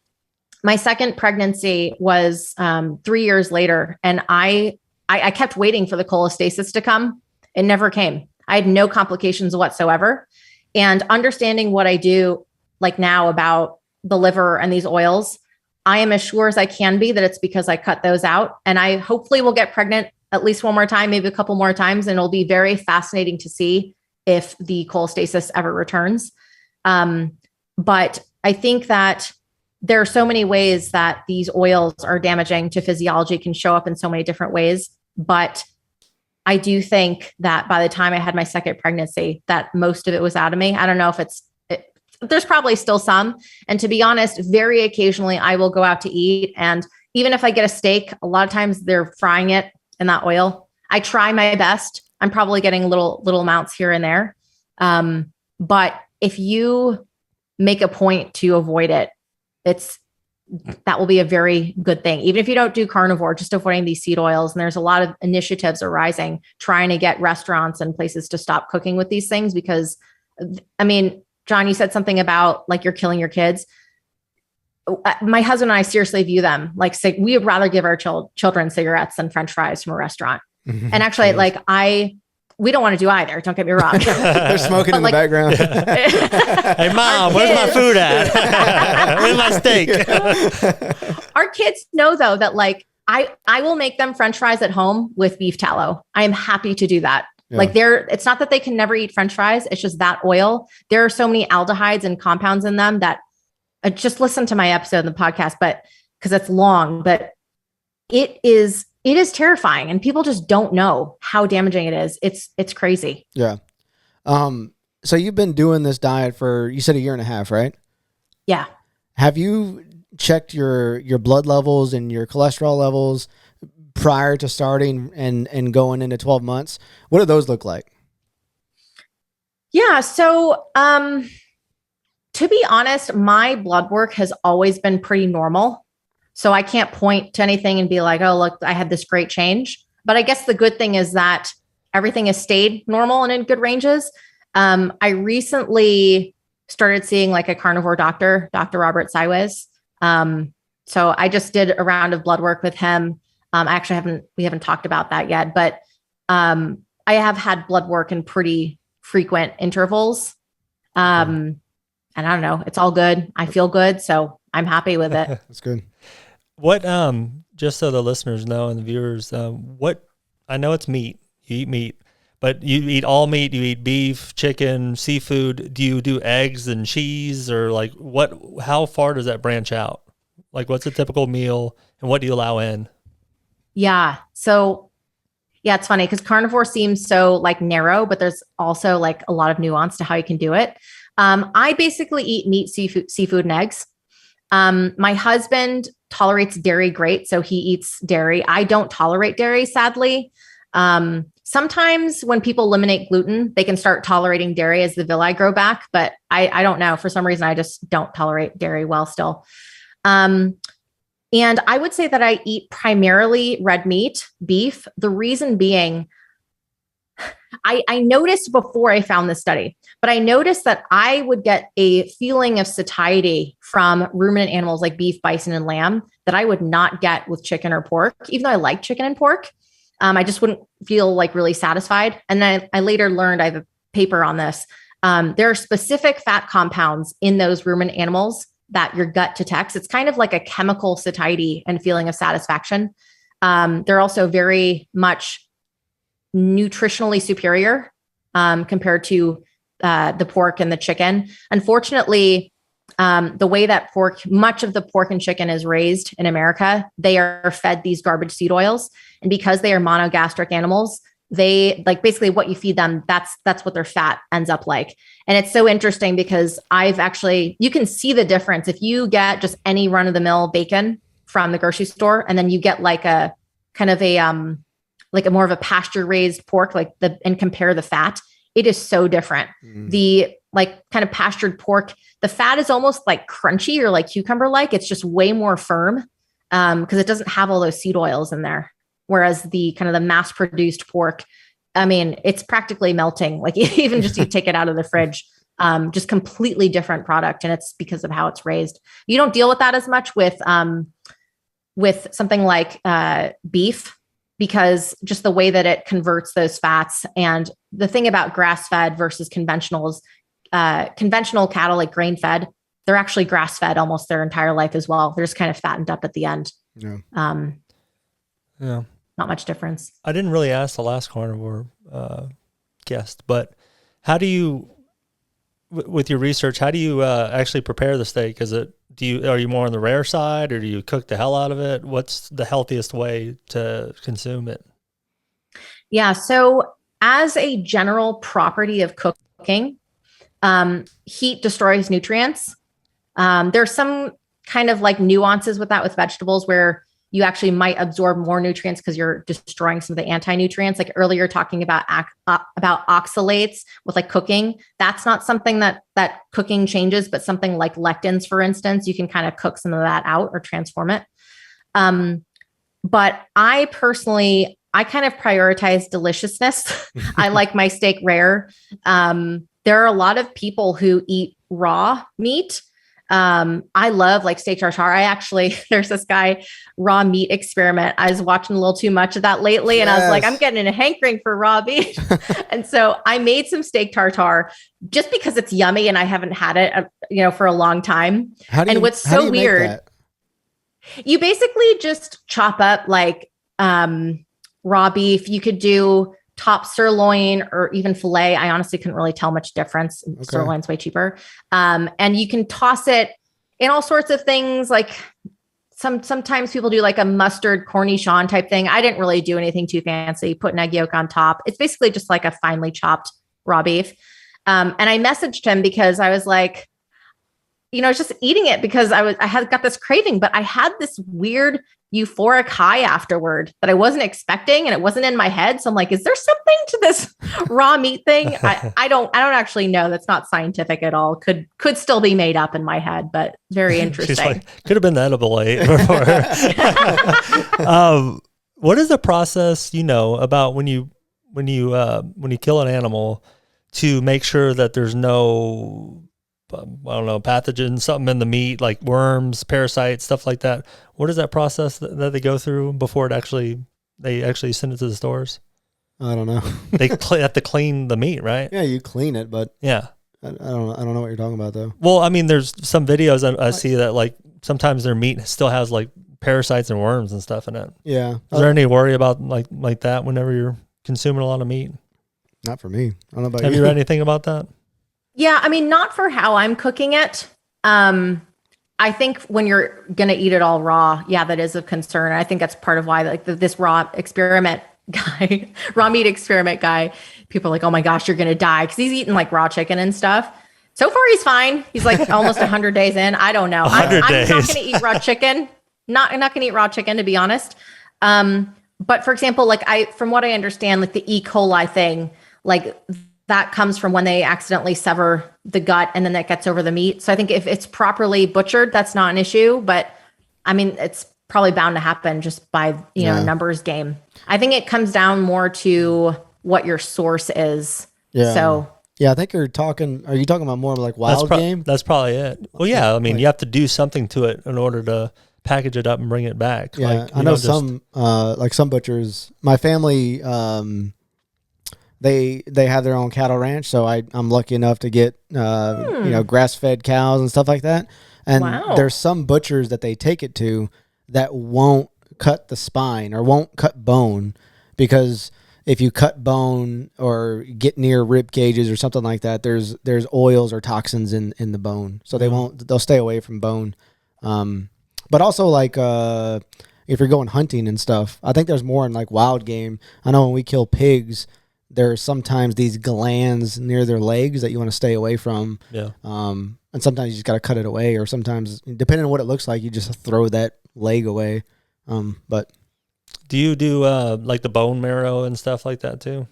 My second pregnancy was 3 years later, and I kept waiting for the cholestasis to come. It never came. I had no complications whatsoever. And understanding what I do like now about the liver and these oils, I am as sure as I can be that it's because I cut those out. And I hopefully will get pregnant at least one more time, maybe a couple more times. And it'll be very fascinating to see if the cholestasis ever returns. But I think that there are so many ways that these oils are damaging to physiology, can show up in so many different ways. But I do think that by the time I had my second pregnancy, that most of it was out of me. I don't know if there's probably still some. And to be honest, very occasionally I will go out to eat. And even if I get a steak, a lot of times they're frying it in that oil. I try my best. I'm probably getting little amounts here and there. But if you make a point to avoid it, that will be a very good thing. Even if you don't do carnivore, just avoiding these seed oils. And there's a lot of initiatives arising, trying to get restaurants and places to stop cooking with these things. Because, I mean, Jon, you said something about like you're killing your kids. My husband and I seriously view them like we would rather give our children cigarettes than French fries from a restaurant. Mm-hmm. And actually, we don't want to do either. Don't get me wrong. They're smoking in the background. Hey, Mom, where's my food at? Where's my steak? Our kids know, though, that I will make them French fries at home with beef tallow. I am happy to do that. Yeah. It's not that they can never eat French fries. It's just that oil. There are so many aldehydes and compounds in them that just listen to my episode in the podcast, but because it's long, but it is terrifying, and people just don't know how damaging it is. It's crazy. Yeah. So you've been doing this diet for, you said, 1.5 years, right? Yeah. Have you checked your blood levels and your cholesterol levels prior to starting and going into 12 months? What do those look like? Yeah. So, to be honest, my blood work has always been pretty normal. So I can't point to anything and be like, oh, look, I had this great change. But I guess the good thing is that everything has stayed normal and in good ranges. I recently started seeing like a carnivore doctor, Dr. Robert Siwes. So I just did a round of blood work with him. We haven't talked about that yet, but I have had blood work in pretty frequent intervals. And I don't know, it's all good. I feel good. So I'm happy with it. That's good. What, just so the listeners know and the viewers, I know it's meat, you eat meat, but you eat all meat, you eat beef, chicken, seafood. Do you do eggs and cheese, or how far does that branch out? Like, what's a typical meal and what do you allow in? Yeah. So yeah, it's funny because carnivore seems so narrow, but there's also a lot of nuance to how you can do it. I basically eat meat, seafood, and eggs. My husband tolerates dairy great, so he eats dairy. I don't tolerate dairy, sadly. Sometimes when people eliminate gluten, they can start tolerating dairy as the villi grow back, but I don't know. For some reason, I just don't tolerate dairy well still. And I would say that I eat primarily red meat, beef. The reason being, I noticed before I found this study, but I noticed that I would get a feeling of satiety from ruminant animals like beef, bison, and lamb that I would not get with chicken or pork, even though I like chicken and pork. I just wouldn't feel really satisfied. And then I later learned, I have a paper on this. There are specific fat compounds in those ruminant animals that your gut detects. It's kind of like a chemical satiety and feeling of satisfaction. They're also very much nutritionally superior compared to the pork and the chicken. Unfortunately, the way that much of the pork and chicken is raised in America, they are fed these garbage seed oils. And because they are monogastric animals, they basically what you feed them, that's what their fat ends up like. And it's so interesting because you can see the difference if you get just any run of the mill bacon from the grocery store, and then you get a kind of a more of a pasture raised pork, and compare the fat. It is so different. The kind of pastured pork, the fat is almost crunchy or cucumber. It's just way more firm because it doesn't have all those seed oils in there. Whereas the kind of the mass produced pork, I mean, it's practically melting. Even just you take it out of the fridge, just completely different product. And it's because of how it's raised. You don't deal with that as much with something like beef, because just the way that it converts those fats. And the thing about grass-fed versus conventional is conventional cattle, grain-fed, they're actually grass fed almost their entire life as well. They're just kind of fattened up at the end. Yeah. Yeah. Not much difference. I didn't really ask the last carnivore guest, but how do you, with your research, how do you actually prepare the steak? Are you more on the rare side, or do you cook the hell out of it? What's the healthiest way to consume it? Yeah. So as a general property of cooking, heat destroys nutrients. There's some kind of like nuances with that with vegetables where you actually might absorb more nutrients because you're destroying some of the anti-nutrients. Like earlier talking about oxalates with like cooking, that's not something that cooking changes, but something like lectins, for instance, you can kind of cook some of that out or transform it. But I personally, I kind of prioritize deliciousness. I like my steak rare. There are a lot of people who eat raw meat. I love like steak tartare. There's this guy, Raw Meat Experiment. I was watching a little too much of that lately, and I was like, I'm getting a hankering for raw meat. And so I made some steak tartare just because it's yummy and I haven't had it, for a long time. What's so weird, you basically just chop up like raw beef. You could do top sirloin or even filet. I honestly couldn't really tell much difference. Okay. Sirloin's way cheaper. And you can toss it in all sorts of things. Like sometimes people do like a mustard cornichon type thing. I didn't really do anything too fancy. Put an egg yolk on top. It's basically just like a finely chopped raw beef. And I messaged him because I was like, I was just eating it because I had got this craving, but I had this weird euphoric high afterward that I wasn't expecting, and it wasn't in my head. So I'm like, is there something to this raw meat thing? I don't actually know. That's not scientific at all. Could still be made up in my head, but very interesting. Like, could have been the edible eight before. What is the process, about when you kill an animal to make sure that there's no pathogens, something in the meat, like worms, parasites, stuff like that? What is that process that they go through before they actually send it to the stores? I don't know. They have to clean the meat, right? Yeah, you clean it, but yeah, I don't know what you're talking about though. Well, I mean, there's some videos I see that like sometimes their meat still has like parasites and worms and stuff in it. Yeah. Is there any worry about like that whenever you're consuming a lot of meat? Not for me. I don't know about you. Have you read anything about that? Yeah, I mean, not for how I'm cooking it. I think when you're going to eat it all raw, yeah, that is of concern. I think that's part of why this raw meat experiment guy, people are like, oh my gosh, you're going to die. Cause he's eating like raw chicken and stuff. So far he's fine. He's like almost 100 days in. I don't know. I'm not going to eat raw chicken. I'm not going to eat raw chicken, to be honest. But for example, like from what I understand, like the E. coli thing, like that comes from when they accidentally sever the gut and then that gets over the meat. So I think if it's properly butchered, that's not an issue, but I mean, it's probably bound to happen just by, numbers game. I think it comes down more to what your source is. Yeah. So yeah, I think are you talking about more like wild game? That's probably it. Well, yeah. I mean, you have to do something to it in order to package it up and bring it back. Yeah. I know some butchers, my family, They have their own cattle ranch, so I'm lucky enough to get grass-fed cows and stuff like that. And there's some butchers that they take it to that won't cut the spine or won't cut bone, because if you cut bone or get near rib cages or something like that, there's oils or toxins in the bone, so they'll stay away from bone. But also like if you're going hunting and stuff, I think there's more in like wild game. I know when we kill pigs, there's sometimes these glands near their legs that you want to stay away from. Yeah. And sometimes you just got to cut it away, or sometimes, depending on what it looks like, you just throw that leg away. But do you do like the bone marrow and stuff like that too?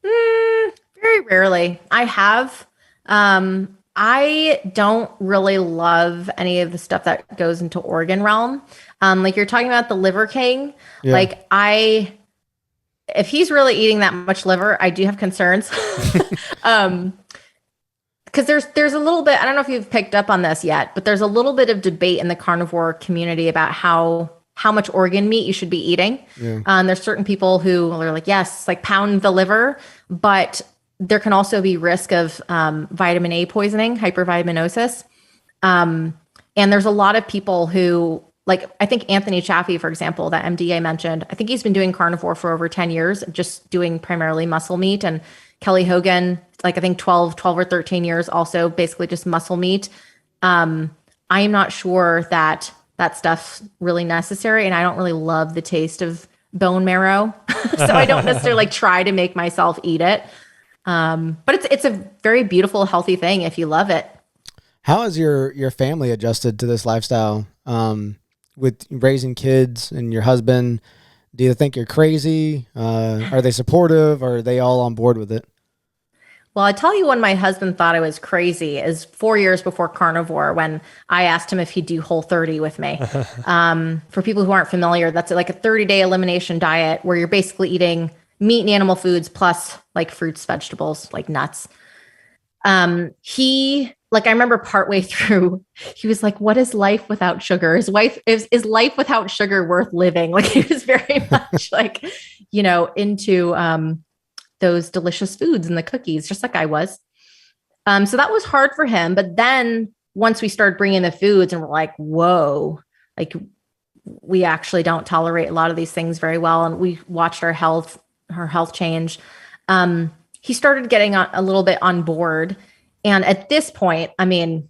Very rarely. I have. I don't really love any of the stuff that goes into organ realm. Like you're talking about the liver king. Yeah. If he's really eating that much liver, I do have concerns. Because there's a little bit, I don't know if you've picked up on this yet, but there's a little bit of debate in the carnivore community about how much organ meat you should be eating. Yeah. There's certain people who are like, yes, like pound the liver, but there can also be risk of vitamin A poisoning, hypervitaminosis. And there's a lot of people who, like, I think Anthony Chaffee, for example, that MD I mentioned, I think he's been doing carnivore for over 10 years, just doing primarily muscle meat. And Kelly Hogan, like I think 12 or 13 years, also basically just muscle meat. I am not sure that stuff's really necessary. And I don't really love the taste of bone marrow. So I don't necessarily try to make myself eat it. But it's a very beautiful, healthy thing if you love it. How has your family adjusted to this lifestyle? With raising kids and your husband, do you think you're crazy? Are they supportive? Or are they all on board with it? Well, I tell you when my husband thought I was crazy is 4 years before carnivore, when I asked him if he'd do Whole30 with me. For people who aren't familiar, that's like a 30-day elimination diet where you're basically eating meat and animal foods plus like fruits, vegetables, like nuts. I remember partway through, he was like, "What is life without sugar? Is life without sugar worth living?" Like, he was very much like, into those delicious foods and the cookies, just like I was. So that was hard for him. But then once we started bringing the foods and we're like, whoa, like we actually don't tolerate a lot of these things very well. And we watched her health change. He started getting a little bit on board. And at this point, I mean,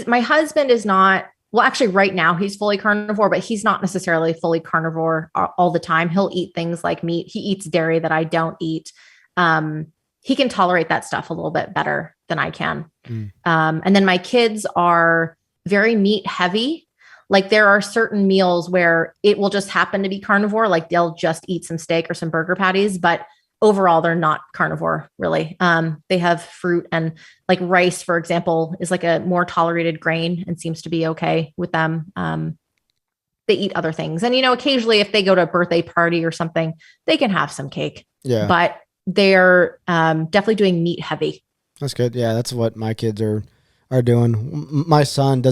my husband is not, well, actually right now he's fully carnivore, but he's not necessarily fully carnivore all the time. He'll eat things like meat. He eats dairy that I don't eat. He can tolerate that stuff a little bit better than I can. And then my kids are very meat heavy. Like there are certain meals where it will just happen to be carnivore. Like they'll just eat some steak or some burger patties, but overall, they're not carnivore really. They have fruit, and like rice, for example, is like a more tolerated grain and seems to be okay with them. They eat other things. And, occasionally if they go to a birthday party or something, they can have some cake, but they're definitely doing meat heavy. That's good. Yeah. That's what my kids are doing. My son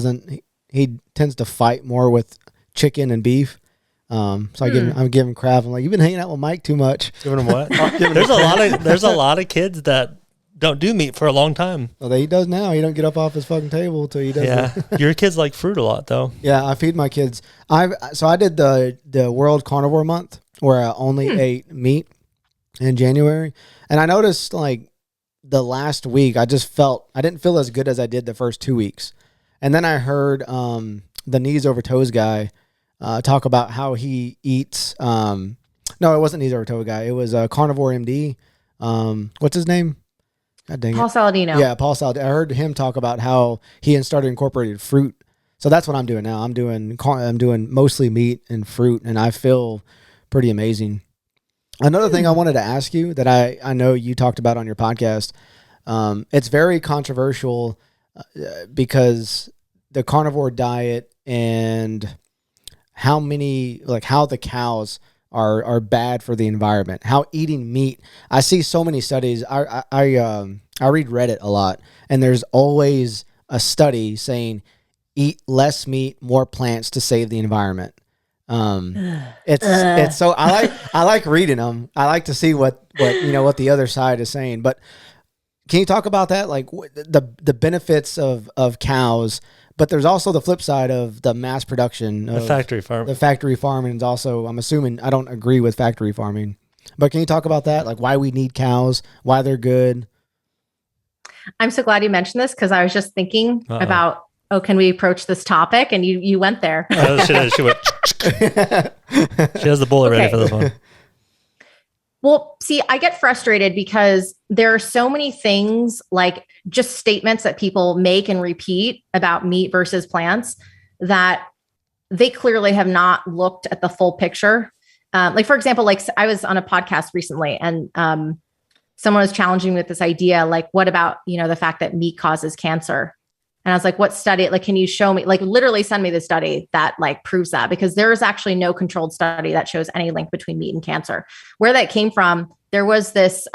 he tends to fight more with chicken and beef. So I'm giving crap. I'm like, "You've been hanging out with Mike too much." Giving him what? There's a lot of kids that don't do meat for a long time. Well, he does now. He don't get up off his fucking table until he does. Yeah. Your kids like fruit a lot though. Yeah, I feed my kids. I did the World Carnivore Month where I only ate meat in January, and I noticed like the last week I didn't feel as good as I did the first 2 weeks, and then I heard the knees over toes guy talk about how he eats. No, it wasn't Knees Over Toe guy. It was a Carnivore MD. What's his name? God dang it. Paul Saladino. Yeah, Paul Saladino. I heard him talk about how he started incorporating fruit. So that's what I'm doing now. I'm doing mostly meat and fruit, and I feel pretty amazing. Another thing I wanted to ask you that I know you talked about on your podcast, it's very controversial because the carnivore diet and how the cows are bad for the environment, how eating meat. I see so many studies. I read Reddit a lot, and there's always a study saying eat less meat, more plants to save the environment. It's so I like reading them. I like to see what the other side is saying. But can you talk about that? Like the benefits of cows. But there's also the flip side of the mass production. Of the factory farming. The factory farming is also, I'm assuming, I don't agree with factory farming. But can you talk about that? Like why we need cows, why they're good? I'm so glad you mentioned this because I was just thinking about, can we approach this topic? And you went there. She went. She has the bullet ready for this one. Well, see, I get frustrated because there are so many things like just statements that people make and repeat about meat versus plants that they clearly have not looked at the full picture. Like, for example, like I was on a podcast recently and someone was challenging me with this idea, like, what about, the fact that meat causes cancer? And I was like, what study? Like, can you show me, like literally send me the study that like proves that? Because there is actually no controlled study that shows any link between meat and cancer. Where that came from, there was this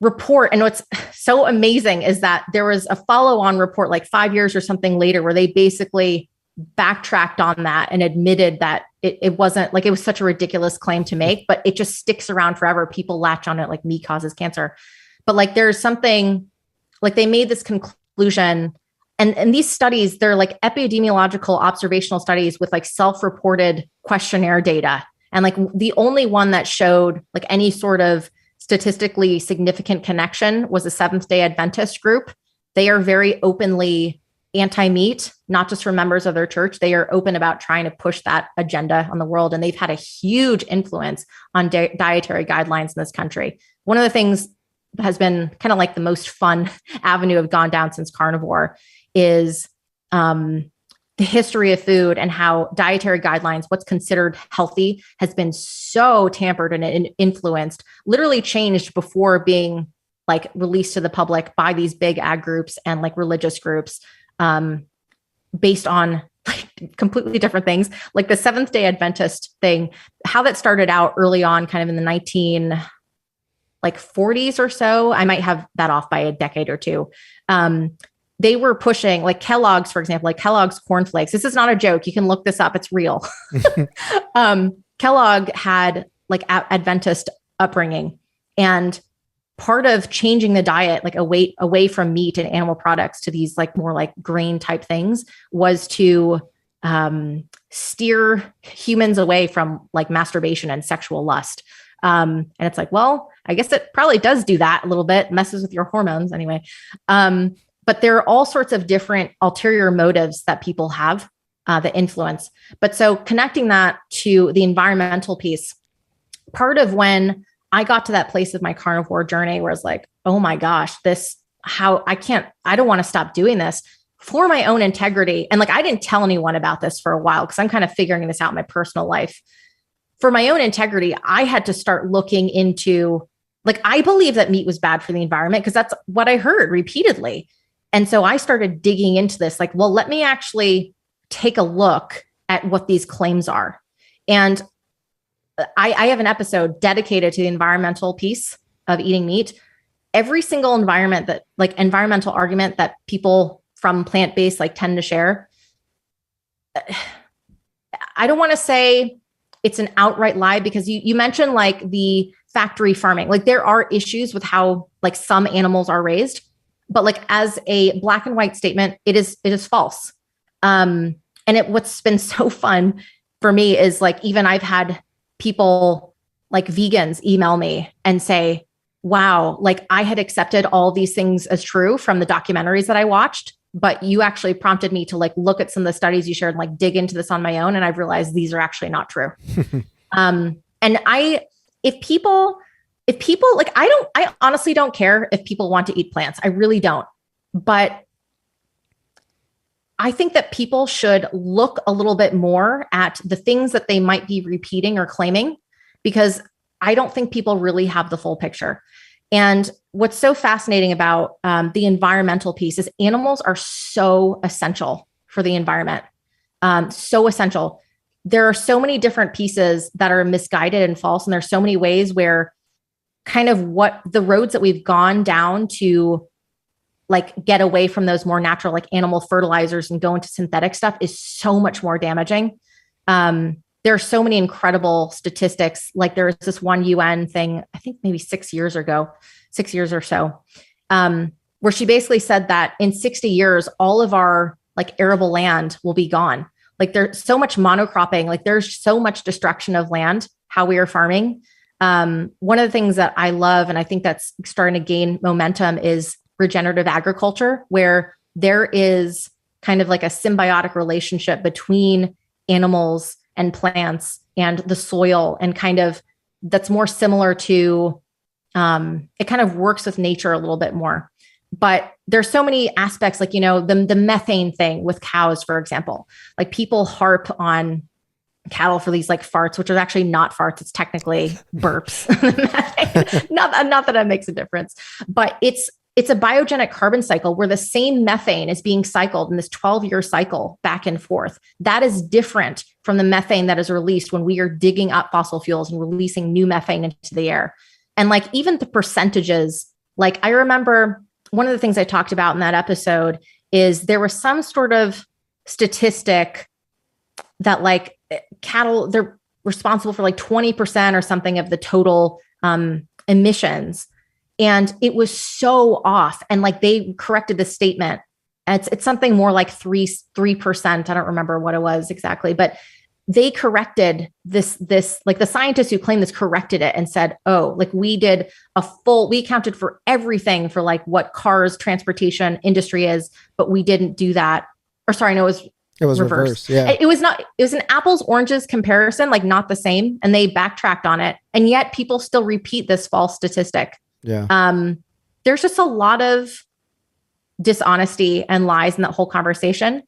report. And what's so amazing is that there was a follow-on report like 5 years or something later where they basically backtracked on that and admitted that it wasn't like, it was such a ridiculous claim to make, but it just sticks around forever. People latch on it like meat causes cancer. But like there's something like they made this conclusion, and these studies, they're like epidemiological observational studies with like self-reported questionnaire data. And like the only one that showed like any sort of statistically significant connection was a Seventh-day Adventist group. They are very openly anti-meat, not just for members of their church. They are open about trying to push that agenda on the world. And they've had a huge influence on dietary guidelines in this country. One of the things that has been kind of like the most fun avenue I've gone down since carnivore is the history of food and how dietary guidelines, what's considered healthy, has been so tampered and influenced, literally changed before being like released to the public by these big ag groups and like religious groups, based on like completely different things. Like the Seventh-day Adventist thing, how that started out early on, kind of in the 1940s or so. I might have that off by a decade or two. They were pushing like Kellogg's, for example, like Kellogg's cornflakes. This is not a joke. You can look this up. It's real. Kellogg had like Adventist upbringing, and part of changing the diet, like away from meat and animal products to these like more like grain type things, was to steer humans away from like masturbation and sexual lust. And it's like, well, I guess it probably does do that a little bit, messes with your hormones anyway. But there are all sorts of different ulterior motives that people have that influence. But so connecting that to the environmental piece, part of when I got to that place of my carnivore journey where I was like, oh my gosh, I don't want to stop doing this for my own integrity. And like, I didn't tell anyone about this for a while because I'm kind of figuring this out in my personal life. For my own integrity, I had to start looking into, like, I believe that meat was bad for the environment because that's what I heard repeatedly. And so I started digging into this, like, well, let me actually take a look at what these claims are. And I have an episode dedicated to the environmental piece of eating meat. Every single environmental argument that people from plant-based like tend to share, I don't want to say it's an outright lie, because you mentioned like the factory farming, like there are issues with how like some animals are raised, but like as a black and white statement, it is false. And what's been so fun for me is like, even I've had people like vegans email me and say, wow, like I had accepted all these things as true from the documentaries that I watched, but you actually prompted me to like look at some of the studies you shared and like dig into this on my own. And I've realized these are actually not true. And if people like, I honestly don't care if people want to eat plants. I really don't. But I think that people should look a little bit more at the things that they might be repeating or claiming, because I don't think people really have the full picture. And what's so fascinating about the environmental piece is animals are so essential for the environment. So essential. There are so many different pieces that are misguided and false. And there's so many ways where kind of what the roads that we've gone down to like get away from those more natural, like animal fertilizers and go into synthetic stuff is so much more damaging. There are so many incredible statistics. Like there was this one UN thing, I think maybe 6 years or so, where she basically said that in 60 years, all of our like arable land will be gone. Like there's so much monocropping, like there's so much destruction of land, how we are farming. One of the things that I love, and I think that's starting to gain momentum, is regenerative agriculture, where there is kind of like a symbiotic relationship between animals and plants and the soil, and kind of that's more similar to, it kind of works with nature a little bit more. But there's so many aspects, like, you know, the methane thing with cows, for example, like people harp on cattle for these like farts, which are actually not farts. It's technically burps. not that it makes a difference, but it's a biogenic carbon cycle where the same methane is being cycled in this 12-year cycle back and forth. That is different from the methane that is released when we are digging up fossil fuels and releasing new methane into the air. And like even the percentages, like I remember one of the things I talked about in that episode is there was some sort of statistic that like cattle, they're responsible for like 20% or something of the total emissions. And it was so off. And like they corrected the statement. It's something more like 3%. I don't remember what it was exactly, but they corrected this, like the scientists who claimed this corrected it and said, oh, like we accounted for everything for like what cars, transportation industry is, but we didn't do that. Or sorry, no, it was reversed. Yeah. It was an apples oranges comparison, like not the same. And they backtracked on it. And yet people still repeat this false statistic. Yeah. There's just a lot of dishonesty and lies in that whole conversation.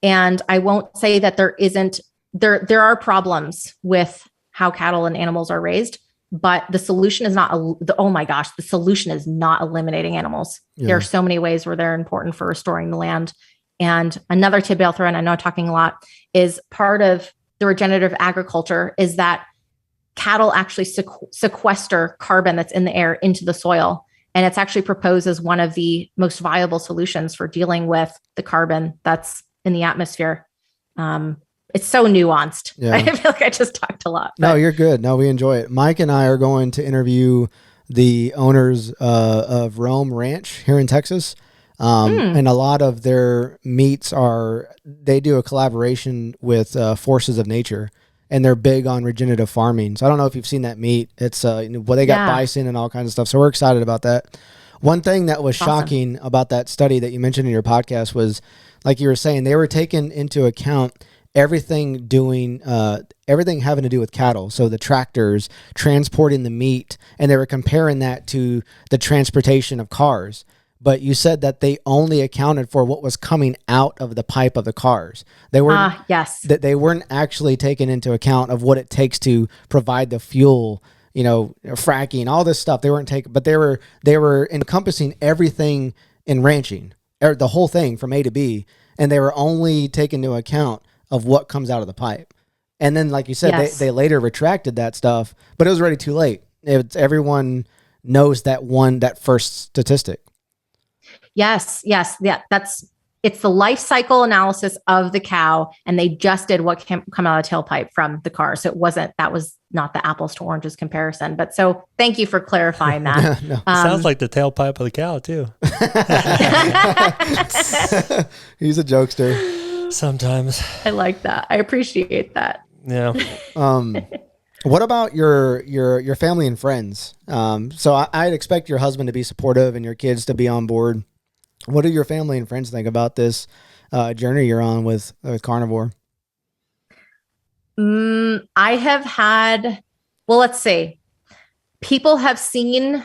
And I won't say that there are problems with how cattle and animals are raised, but the solution is not, the solution is not eliminating animals. Yeah. There are so many ways where they're important for restoring the land. And another tidbit I'll throw in, I know I'm talking a lot, is part of the regenerative agriculture is that cattle actually sequester carbon that's in the air into the soil. And it's actually proposed as one of the most viable solutions for dealing with the carbon that's in the atmosphere. It's so nuanced. Yeah. I feel like I just talked a lot. No, you're good. No, we enjoy it. Mike and I are going to interview the owners of Rome Ranch here in Texas. And a lot of their meats they do a collaboration with Forces of Nature, and they're big on regenerative farming. So I don't know if you've seen that meat. It's they got bison and all kinds of stuff. So we're excited about that. One thing that was shocking about that study that you mentioned in your podcast was, like you were saying, they were taking into account everything having to do with cattle. So the tractors transporting the meat, and they were comparing that to the transportation of cars. But you said that they only accounted for what was coming out of the pipe of the cars. They weren't, that they weren't actually taking into account of what it takes to provide the fuel, fracking, all this stuff. They weren't taking, but they were encompassing everything in ranching, or the whole thing from A to B, and they were only taking into account of what comes out of the pipe. And then, like you said, they later retracted that stuff, but it was already too late. Everyone knows that first statistic. Yes. Yeah. It's the life cycle analysis of the cow, and they just did what come out of the tailpipe from the car. So that was not the apples to oranges comparison. But so thank you for clarifying that. No. Sounds like the tailpipe of the cow too. He's a jokester. Sometimes. I like that. I appreciate that. Yeah. What about your family and friends? So I'd expect your husband to be supportive and your kids to be on board. What do your family and friends think about this journey you're on with carnivore? I have had, let's see. People have seen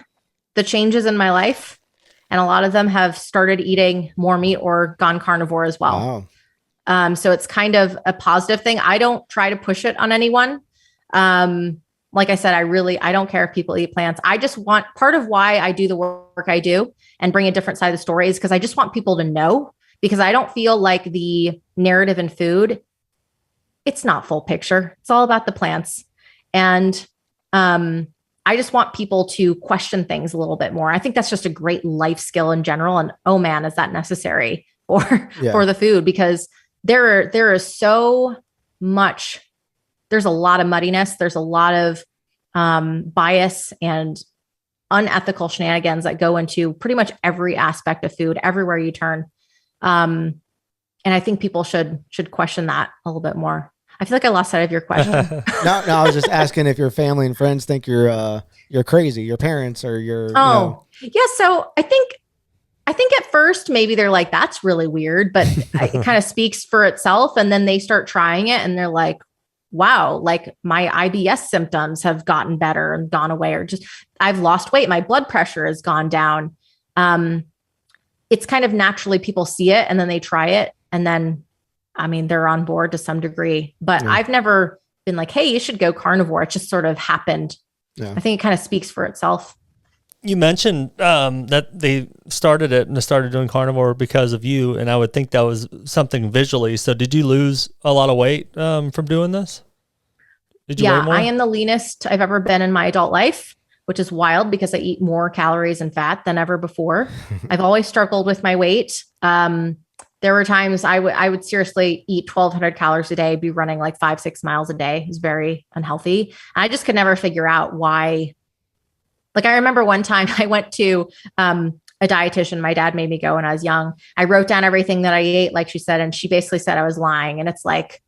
the changes in my life, and a lot of them have started eating more meat or gone carnivore as well. Wow. So it's kind of a positive thing. I don't try to push it on anyone. Like I said, I don't care if people eat plants. I just want, part of why I do the work I do and bring a different side of the story is because I just want people to know, because I don't feel like the narrative in food, it's not full picture. It's all about the plants. And, I just want people to question things a little bit more. I think that's just a great life skill in general. And oh man, is that necessary for the food? Because there is so much, there's a lot of muddiness. There's a lot of bias and unethical shenanigans that go into pretty much every aspect of food, everywhere you turn. And I think people should question that a little bit more. I feel like I lost sight of your question. No, I was just asking if your family and friends think you're crazy, your parents or your. Yeah. So I think at first maybe they're like, that's really weird, but it kind of speaks for itself. And then they start trying it and they're like, wow, like my IBS symptoms have gotten better and gone away, or just I've lost weight. My blood pressure has gone down. It's kind of naturally people see it and then they try it. And then, they're on board to some degree, but I've never been like, hey, you should go carnivore. It just sort of happened. Yeah. I think it kind of speaks for itself. You mentioned that they started it and started doing carnivore because of you, and I would think that was something visually. So did you lose a lot of weight from doing this? Did you weigh more? I am the leanest I've ever been in my adult life, which is wild because I eat more calories and fat than ever before. I've always struggled with my weight. There were times I would seriously eat 1,200 calories a day, be running like 5-6 miles a day. It was very unhealthy. I just could never figure out why. Like, I remember one time I went to a dietitian. My dad made me go when I was young. I wrote down everything that I ate, like she said, and she basically said I was lying. And it's like,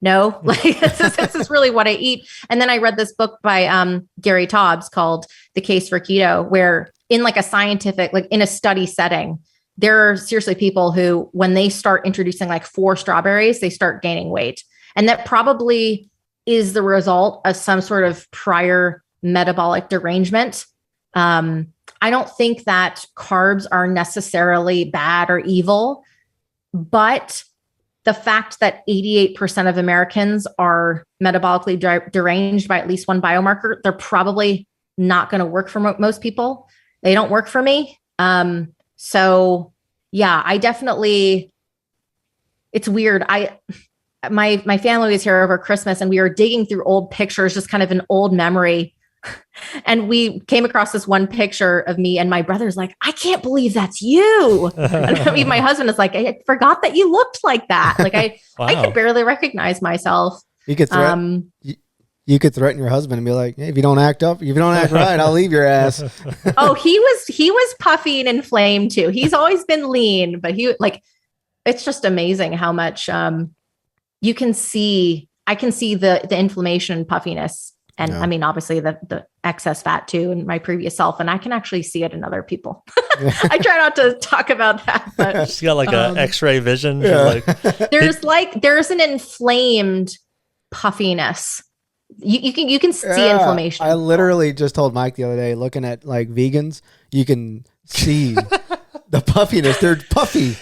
no, like this is really what I eat. And then I read this book by Gary Taubes called The Case for Keto, where in like a scientific, like in a study setting, there are seriously people who, when they start introducing like 4 strawberries, they start gaining weight. And that probably is the result of some sort of prior metabolic derangement. I don't think that carbs are necessarily bad or evil, but the fact that 88% of Americans are metabolically deranged by at least one biomarker, they're probably not going to work for most people. They don't work for me. So yeah, I definitely, it's weird. My family was here over Christmas and we were digging through old pictures, just kind of an old memory. And we came across this one picture of me and my brother's like, I can't believe that's you. And I mean, my husband is like, I forgot that you looked like that. Like Wow. I could barely recognize myself. You could threaten. You could threaten your husband and be like, hey, if you don't act right, I'll leave your ass. Oh, he was puffy and inflamed too. He's always been lean, but it's just amazing how much you can see. I can see the inflammation and puffiness. And I mean, obviously the excess fat too in my previous self. And I can actually see it in other people. I try not to talk about that, but she's got like an x-ray vision. Yeah. There's an inflamed puffiness. You can see inflammation. I literally just told Mike the other day, looking at like vegans, you can see the puffiness. They're puffy.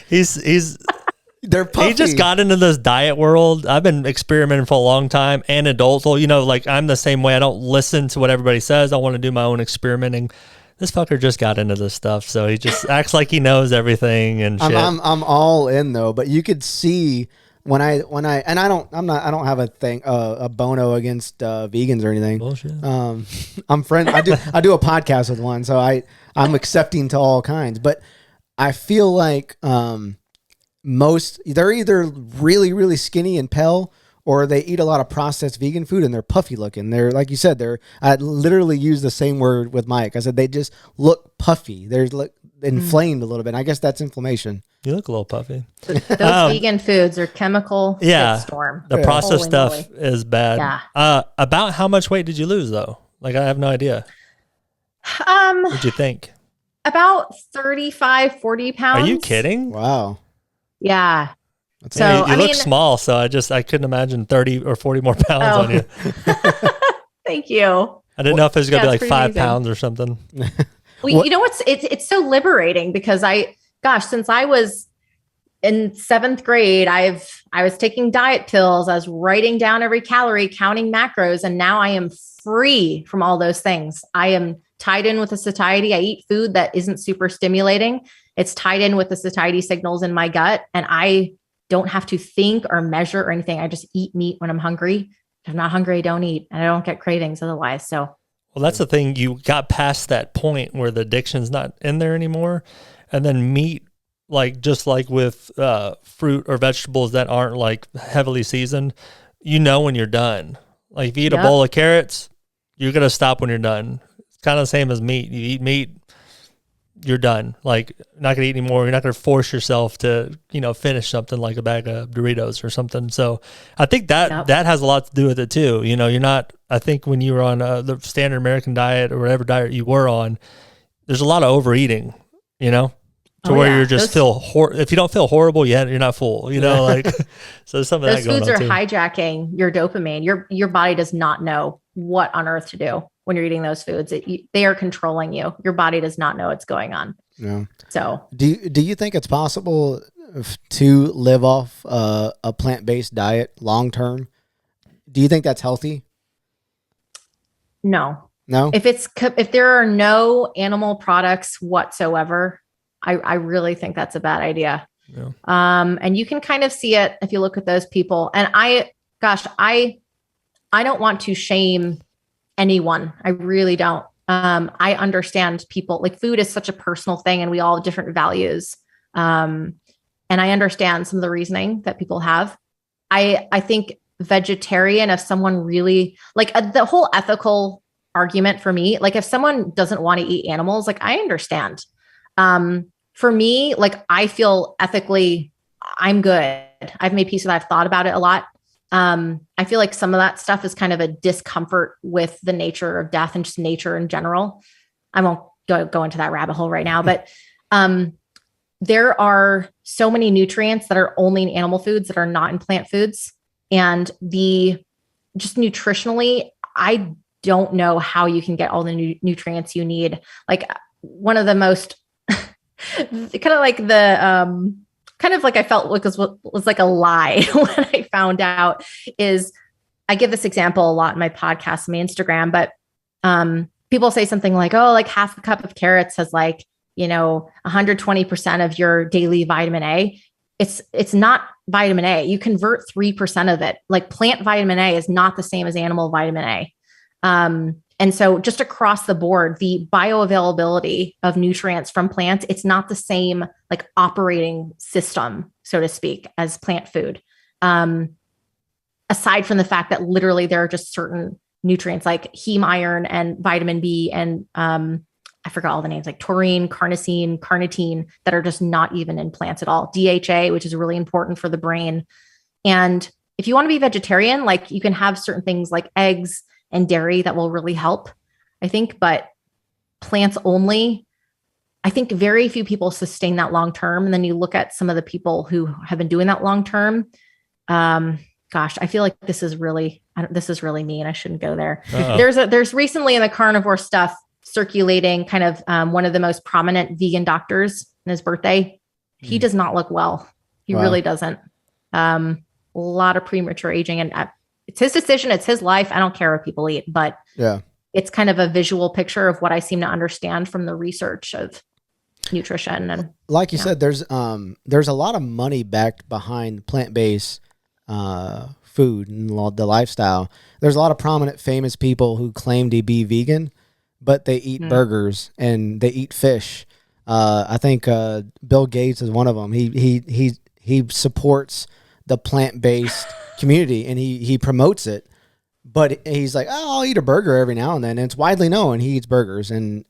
They're puffy. He just got into this diet world. I've been experimenting for a long time, and adults. So, like I'm the same way. I don't listen to what everybody says. I want to do my own experimenting. This fucker just got into this stuff, so he just acts like he knows everything and shit. I'm all in though, but you could see when I and I don't have a bono against vegans or anything. Bullshit. I'm friends. I do a podcast with one, so I'm accepting to all kinds, but I feel like they're either really, really skinny and pale, or they eat a lot of processed vegan food and they're puffy looking. They're, like you said, I literally used the same word with Mike. I said, they just look puffy. They're inflamed a little bit. I guess that's inflammation. You look a little puffy. Those vegan foods are chemical storm. The processed stuff is bad. Yeah. About how much weight did you lose though? Like, I have no idea. What'd you think? About 35, 40 pounds. Are you kidding? Wow. Yeah. So you look small, so I couldn't imagine 30 or 40 more pounds on you. Thank you. I didn't know if it was gonna be like 5 amazing. pounds or something. Well, you know what's it's so liberating because since I was in 7th grade, I was taking diet pills, I was writing down every calorie, counting macros, and now I am free from all those things. I am tied in with the satiety. I eat food that isn't super stimulating. It's tied in with the satiety signals in my gut, and I don't have to think or measure or anything. I just eat meat when I'm hungry. If I'm not hungry, I don't eat, and I don't get cravings otherwise. So, well, that's the thing. You got past that point where the addiction's not in there anymore, and then meat, just like with fruit or vegetables that aren't like heavily seasoned, when you're done. Like if you eat a bowl of carrots, you're gonna stop when you're done. It's kind of the same as meat. You eat meat, you're done. Like, not going to eat anymore. You're not going to force yourself to, finish something like a bag of Doritos or something. So I think that has a lot to do with it too. You're not, I think when you were on the standard American diet or whatever diet you were on, there's a lot of overeating, where you're just if you don't feel horrible yet, you're not full, so some of those that going foods on are too. hijacking your dopamine. Your body does not know what on earth to do when you're eating those foods. They are controlling you. Your body does not know what's going on. Yeah. So do you think it's possible to live off a plant-based diet long term? Do you think that's healthy? No. If there are no animal products whatsoever, I really think that's a bad idea. Yeah. And you can kind of see it if you look at those people. And I don't want to shame anyone. I really don't. I understand people, like, food is such a personal thing and we all have different values. And I understand some of the reasoning that people have. I think vegetarian, if someone really like the whole ethical argument for me, like if someone doesn't want to eat animals, like I understand. For me, like I feel ethically, I'm good. I've made peace with it. I've thought about it a lot. I feel like some of that stuff is kind of a discomfort with the nature of death and just nature in general. I won't go into that rabbit hole right now, but there are so many nutrients that are only in animal foods that are not in plant foods. And just nutritionally, I don't know how you can get all the nutrients you need. Like one of the most kind of like I felt like was like a lie when I found out is I give this example a lot in my podcast, my Instagram, but people say something like, oh, like half a cup of carrots has like, 120% of your daily vitamin A. It's not vitamin A. You convert 3% of it. Like plant vitamin A is not the same as animal vitamin A. And so just across the board, the bioavailability of nutrients from plants, it's not the same like operating system, so to speak, as plant food. Aside from the fact that literally there are just certain nutrients like heme iron and vitamin B and I forgot all the names like taurine, carnosine, carnitine that are just not even in plants at all. DHA, which is really important for the brain. And if you want to be vegetarian, like you can have certain things like eggs and dairy that will really help, I think, but plants only, I think very few people sustain that long term. And then you look at some of the people who have been doing that long term. Gosh, I feel like this is really mean. I shouldn't go there. There's recently in the carnivore stuff circulating kind of one of the most prominent vegan doctors on his birthday. He does not look well. He really doesn't. A lot of premature aging, and it's his decision. It's his life. I don't care what people eat, but it's kind of a visual picture of what I seem to understand from the research of nutrition. And like you said, there's a lot of money backed behind plant-based food and the lifestyle. There's a lot of prominent famous people who claim to be vegan, but they eat burgers and they eat fish. I think Bill Gates is one of them. He supports the plant-based community and he promotes it, but he's like, oh, I'll eat a burger every now and then. And it's widely known he eats burgers and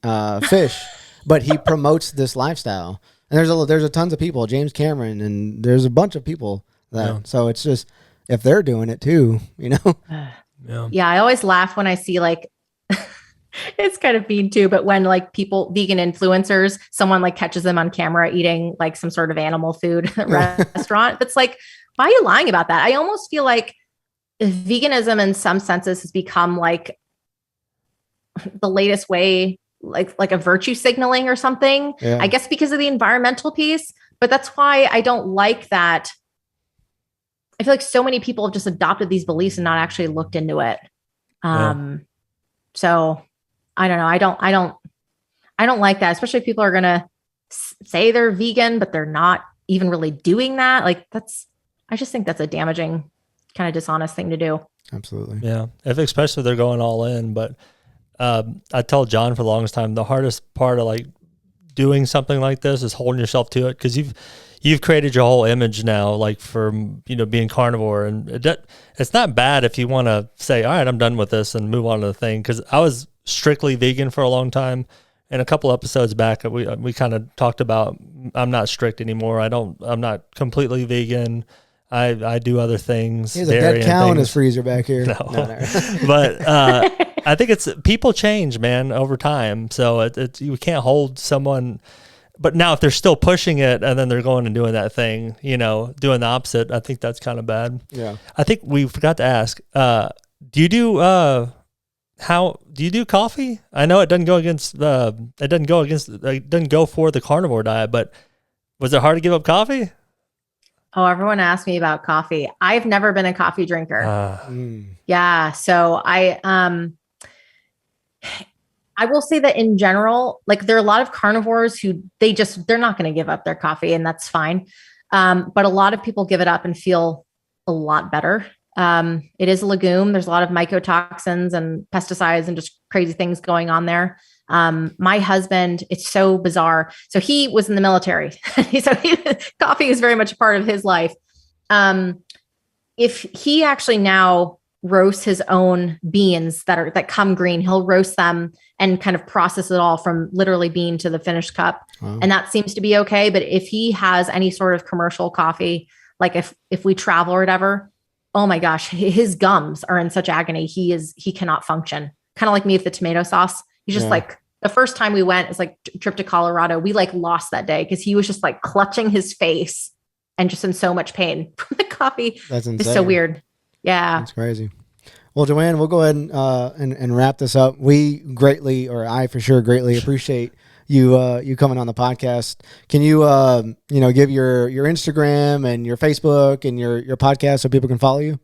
fish, but he promotes this lifestyle. And there's a tons of people, James Cameron, and there's a bunch of people that, so it's just, if they're doing it too, Yeah. I always laugh when I see like, it's kind of mean too, but when like people, vegan influencers, someone like catches them on camera eating like some sort of animal food at a restaurant, it's like, why are you lying about that? I almost feel like veganism in some senses has become like the latest way, like a virtue signaling or something. Yeah. I guess because of the environmental piece, but that's why I don't like that. I feel like so many people have just adopted these beliefs and not actually looked into it. So I don't know. I don't like that, especially if people are going to say they're vegan, but they're not even really doing that. Like I just think that's a damaging kind of dishonest thing to do. Absolutely. Yeah. Especially if they're going all in. But I tell John for the longest time, the hardest part of like doing something like this is holding yourself to it. Cause you've created your whole image now, like for, being carnivore, and it's not bad if you want to say, all right, I'm done with this and move on to the thing. Cause I was strictly vegan for a long time. And a couple episodes back, we kind of talked about, I'm not strict anymore. I'm not completely vegan. I do other things. He has a dead cow in his freezer back here. No. But I think it's people change, man, over time. So you can't hold someone. But now if they're still pushing it and then they're going and doing that thing, doing the opposite, I think that's kind of bad. Yeah. I think we forgot to ask, do you do coffee? I know it doesn't go for the carnivore diet, but was it hard to give up coffee? Oh, everyone asked me about coffee. I've never been a coffee drinker. Yeah. So I will say that in general, like there are a lot of carnivores who they're not going to give up their coffee, and that's fine. But a lot of people give it up and feel a lot better. It is a legume. There's a lot of mycotoxins and pesticides and just crazy things going on there. My husband, it's so bizarre. So he was in the military. Coffee is very much a part of his life. If he actually now roasts his own beans that come green, he'll roast them and kind of process it all from literally bean to the finished cup. Wow. And that seems to be okay. But if he has any sort of commercial coffee, like if we travel or whatever, oh my gosh, his gums are in such agony. He cannot function. Kind of like me with the tomato sauce. He's just like, the first time we went, it's like trip to Colorado. We like lost that day because he was just like clutching his face and just in so much pain from the coffee. That's insane. It's so weird. Yeah. That's crazy. Well, Joanne, we'll go ahead and wrap this up. I for sure greatly appreciate you coming on the podcast. Can you give your Instagram and your Facebook and your podcast so people can follow you?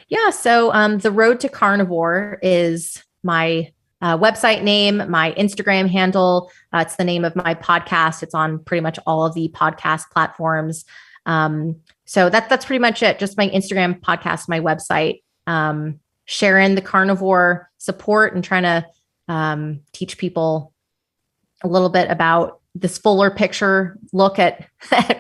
Yeah. So The Road to Carnivore is my website name, my Instagram handle. It's the name of my podcast. It's on pretty much all of the podcast platforms. So that's pretty much it. Just my Instagram, podcast, my website. Sharing the carnivore support and trying to teach people a little bit about this fuller picture look at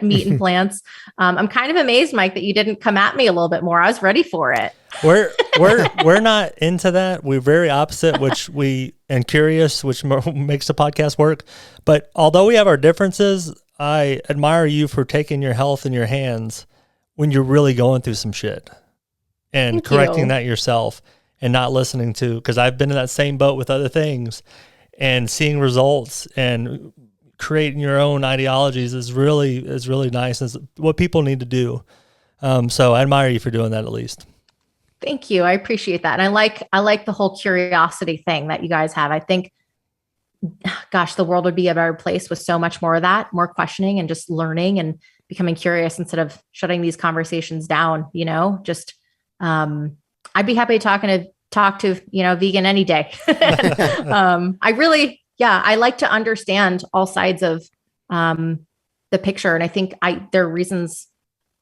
meat and plants. I'm kind of amazed, Mike, that you didn't come at me a little bit more. I was ready for it. We're not into that. We're very opposite, and curious, which makes the podcast work. But although we have our differences, I admire you for taking your health in your hands when you're really going through some shit and correcting that yourself and not listening to, because I've been in that same boat with other things, and seeing results and creating your own ideologies is really nice. It's what people need to do. So I admire you for doing that, at least. Thank you. I appreciate that. And I like the whole curiosity thing that you guys have. I think, gosh, the world would be a better place with so much more of that, more questioning and just learning and becoming curious instead of shutting these conversations down, just, I'd be happy to talk to, vegan any day. I like to understand all sides of, the picture. And I think there are reasons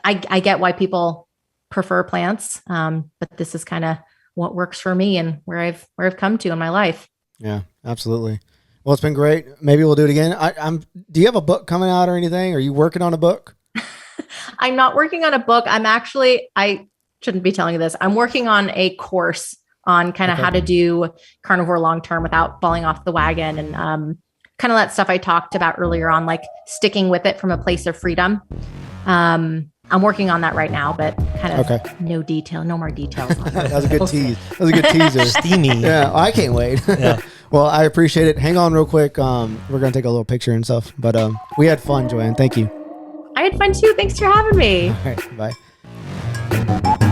I get why people prefer plants. But this is kind of what works for me and where I've come to in my life. Yeah, absolutely. Well, it's been great. Maybe we'll do it again. Do you have a book coming out or anything? Are you working on a book? I'm not working on a book. I shouldn't be telling you this. I'm working on a course on kind of how to do carnivore long-term without falling off the wagon and kind of that stuff I talked about earlier on, like sticking with it from a place of freedom. I'm working on that right now, but kind of no more details. That was a good tease. That was a good teaser. Steamy. Yeah, I can't wait. Yeah. Well, I appreciate it. Hang on real quick. We're going to take a little picture and stuff, but we had fun, Joanne. Thank you. I had fun too. Thanks for having me. All right. Bye.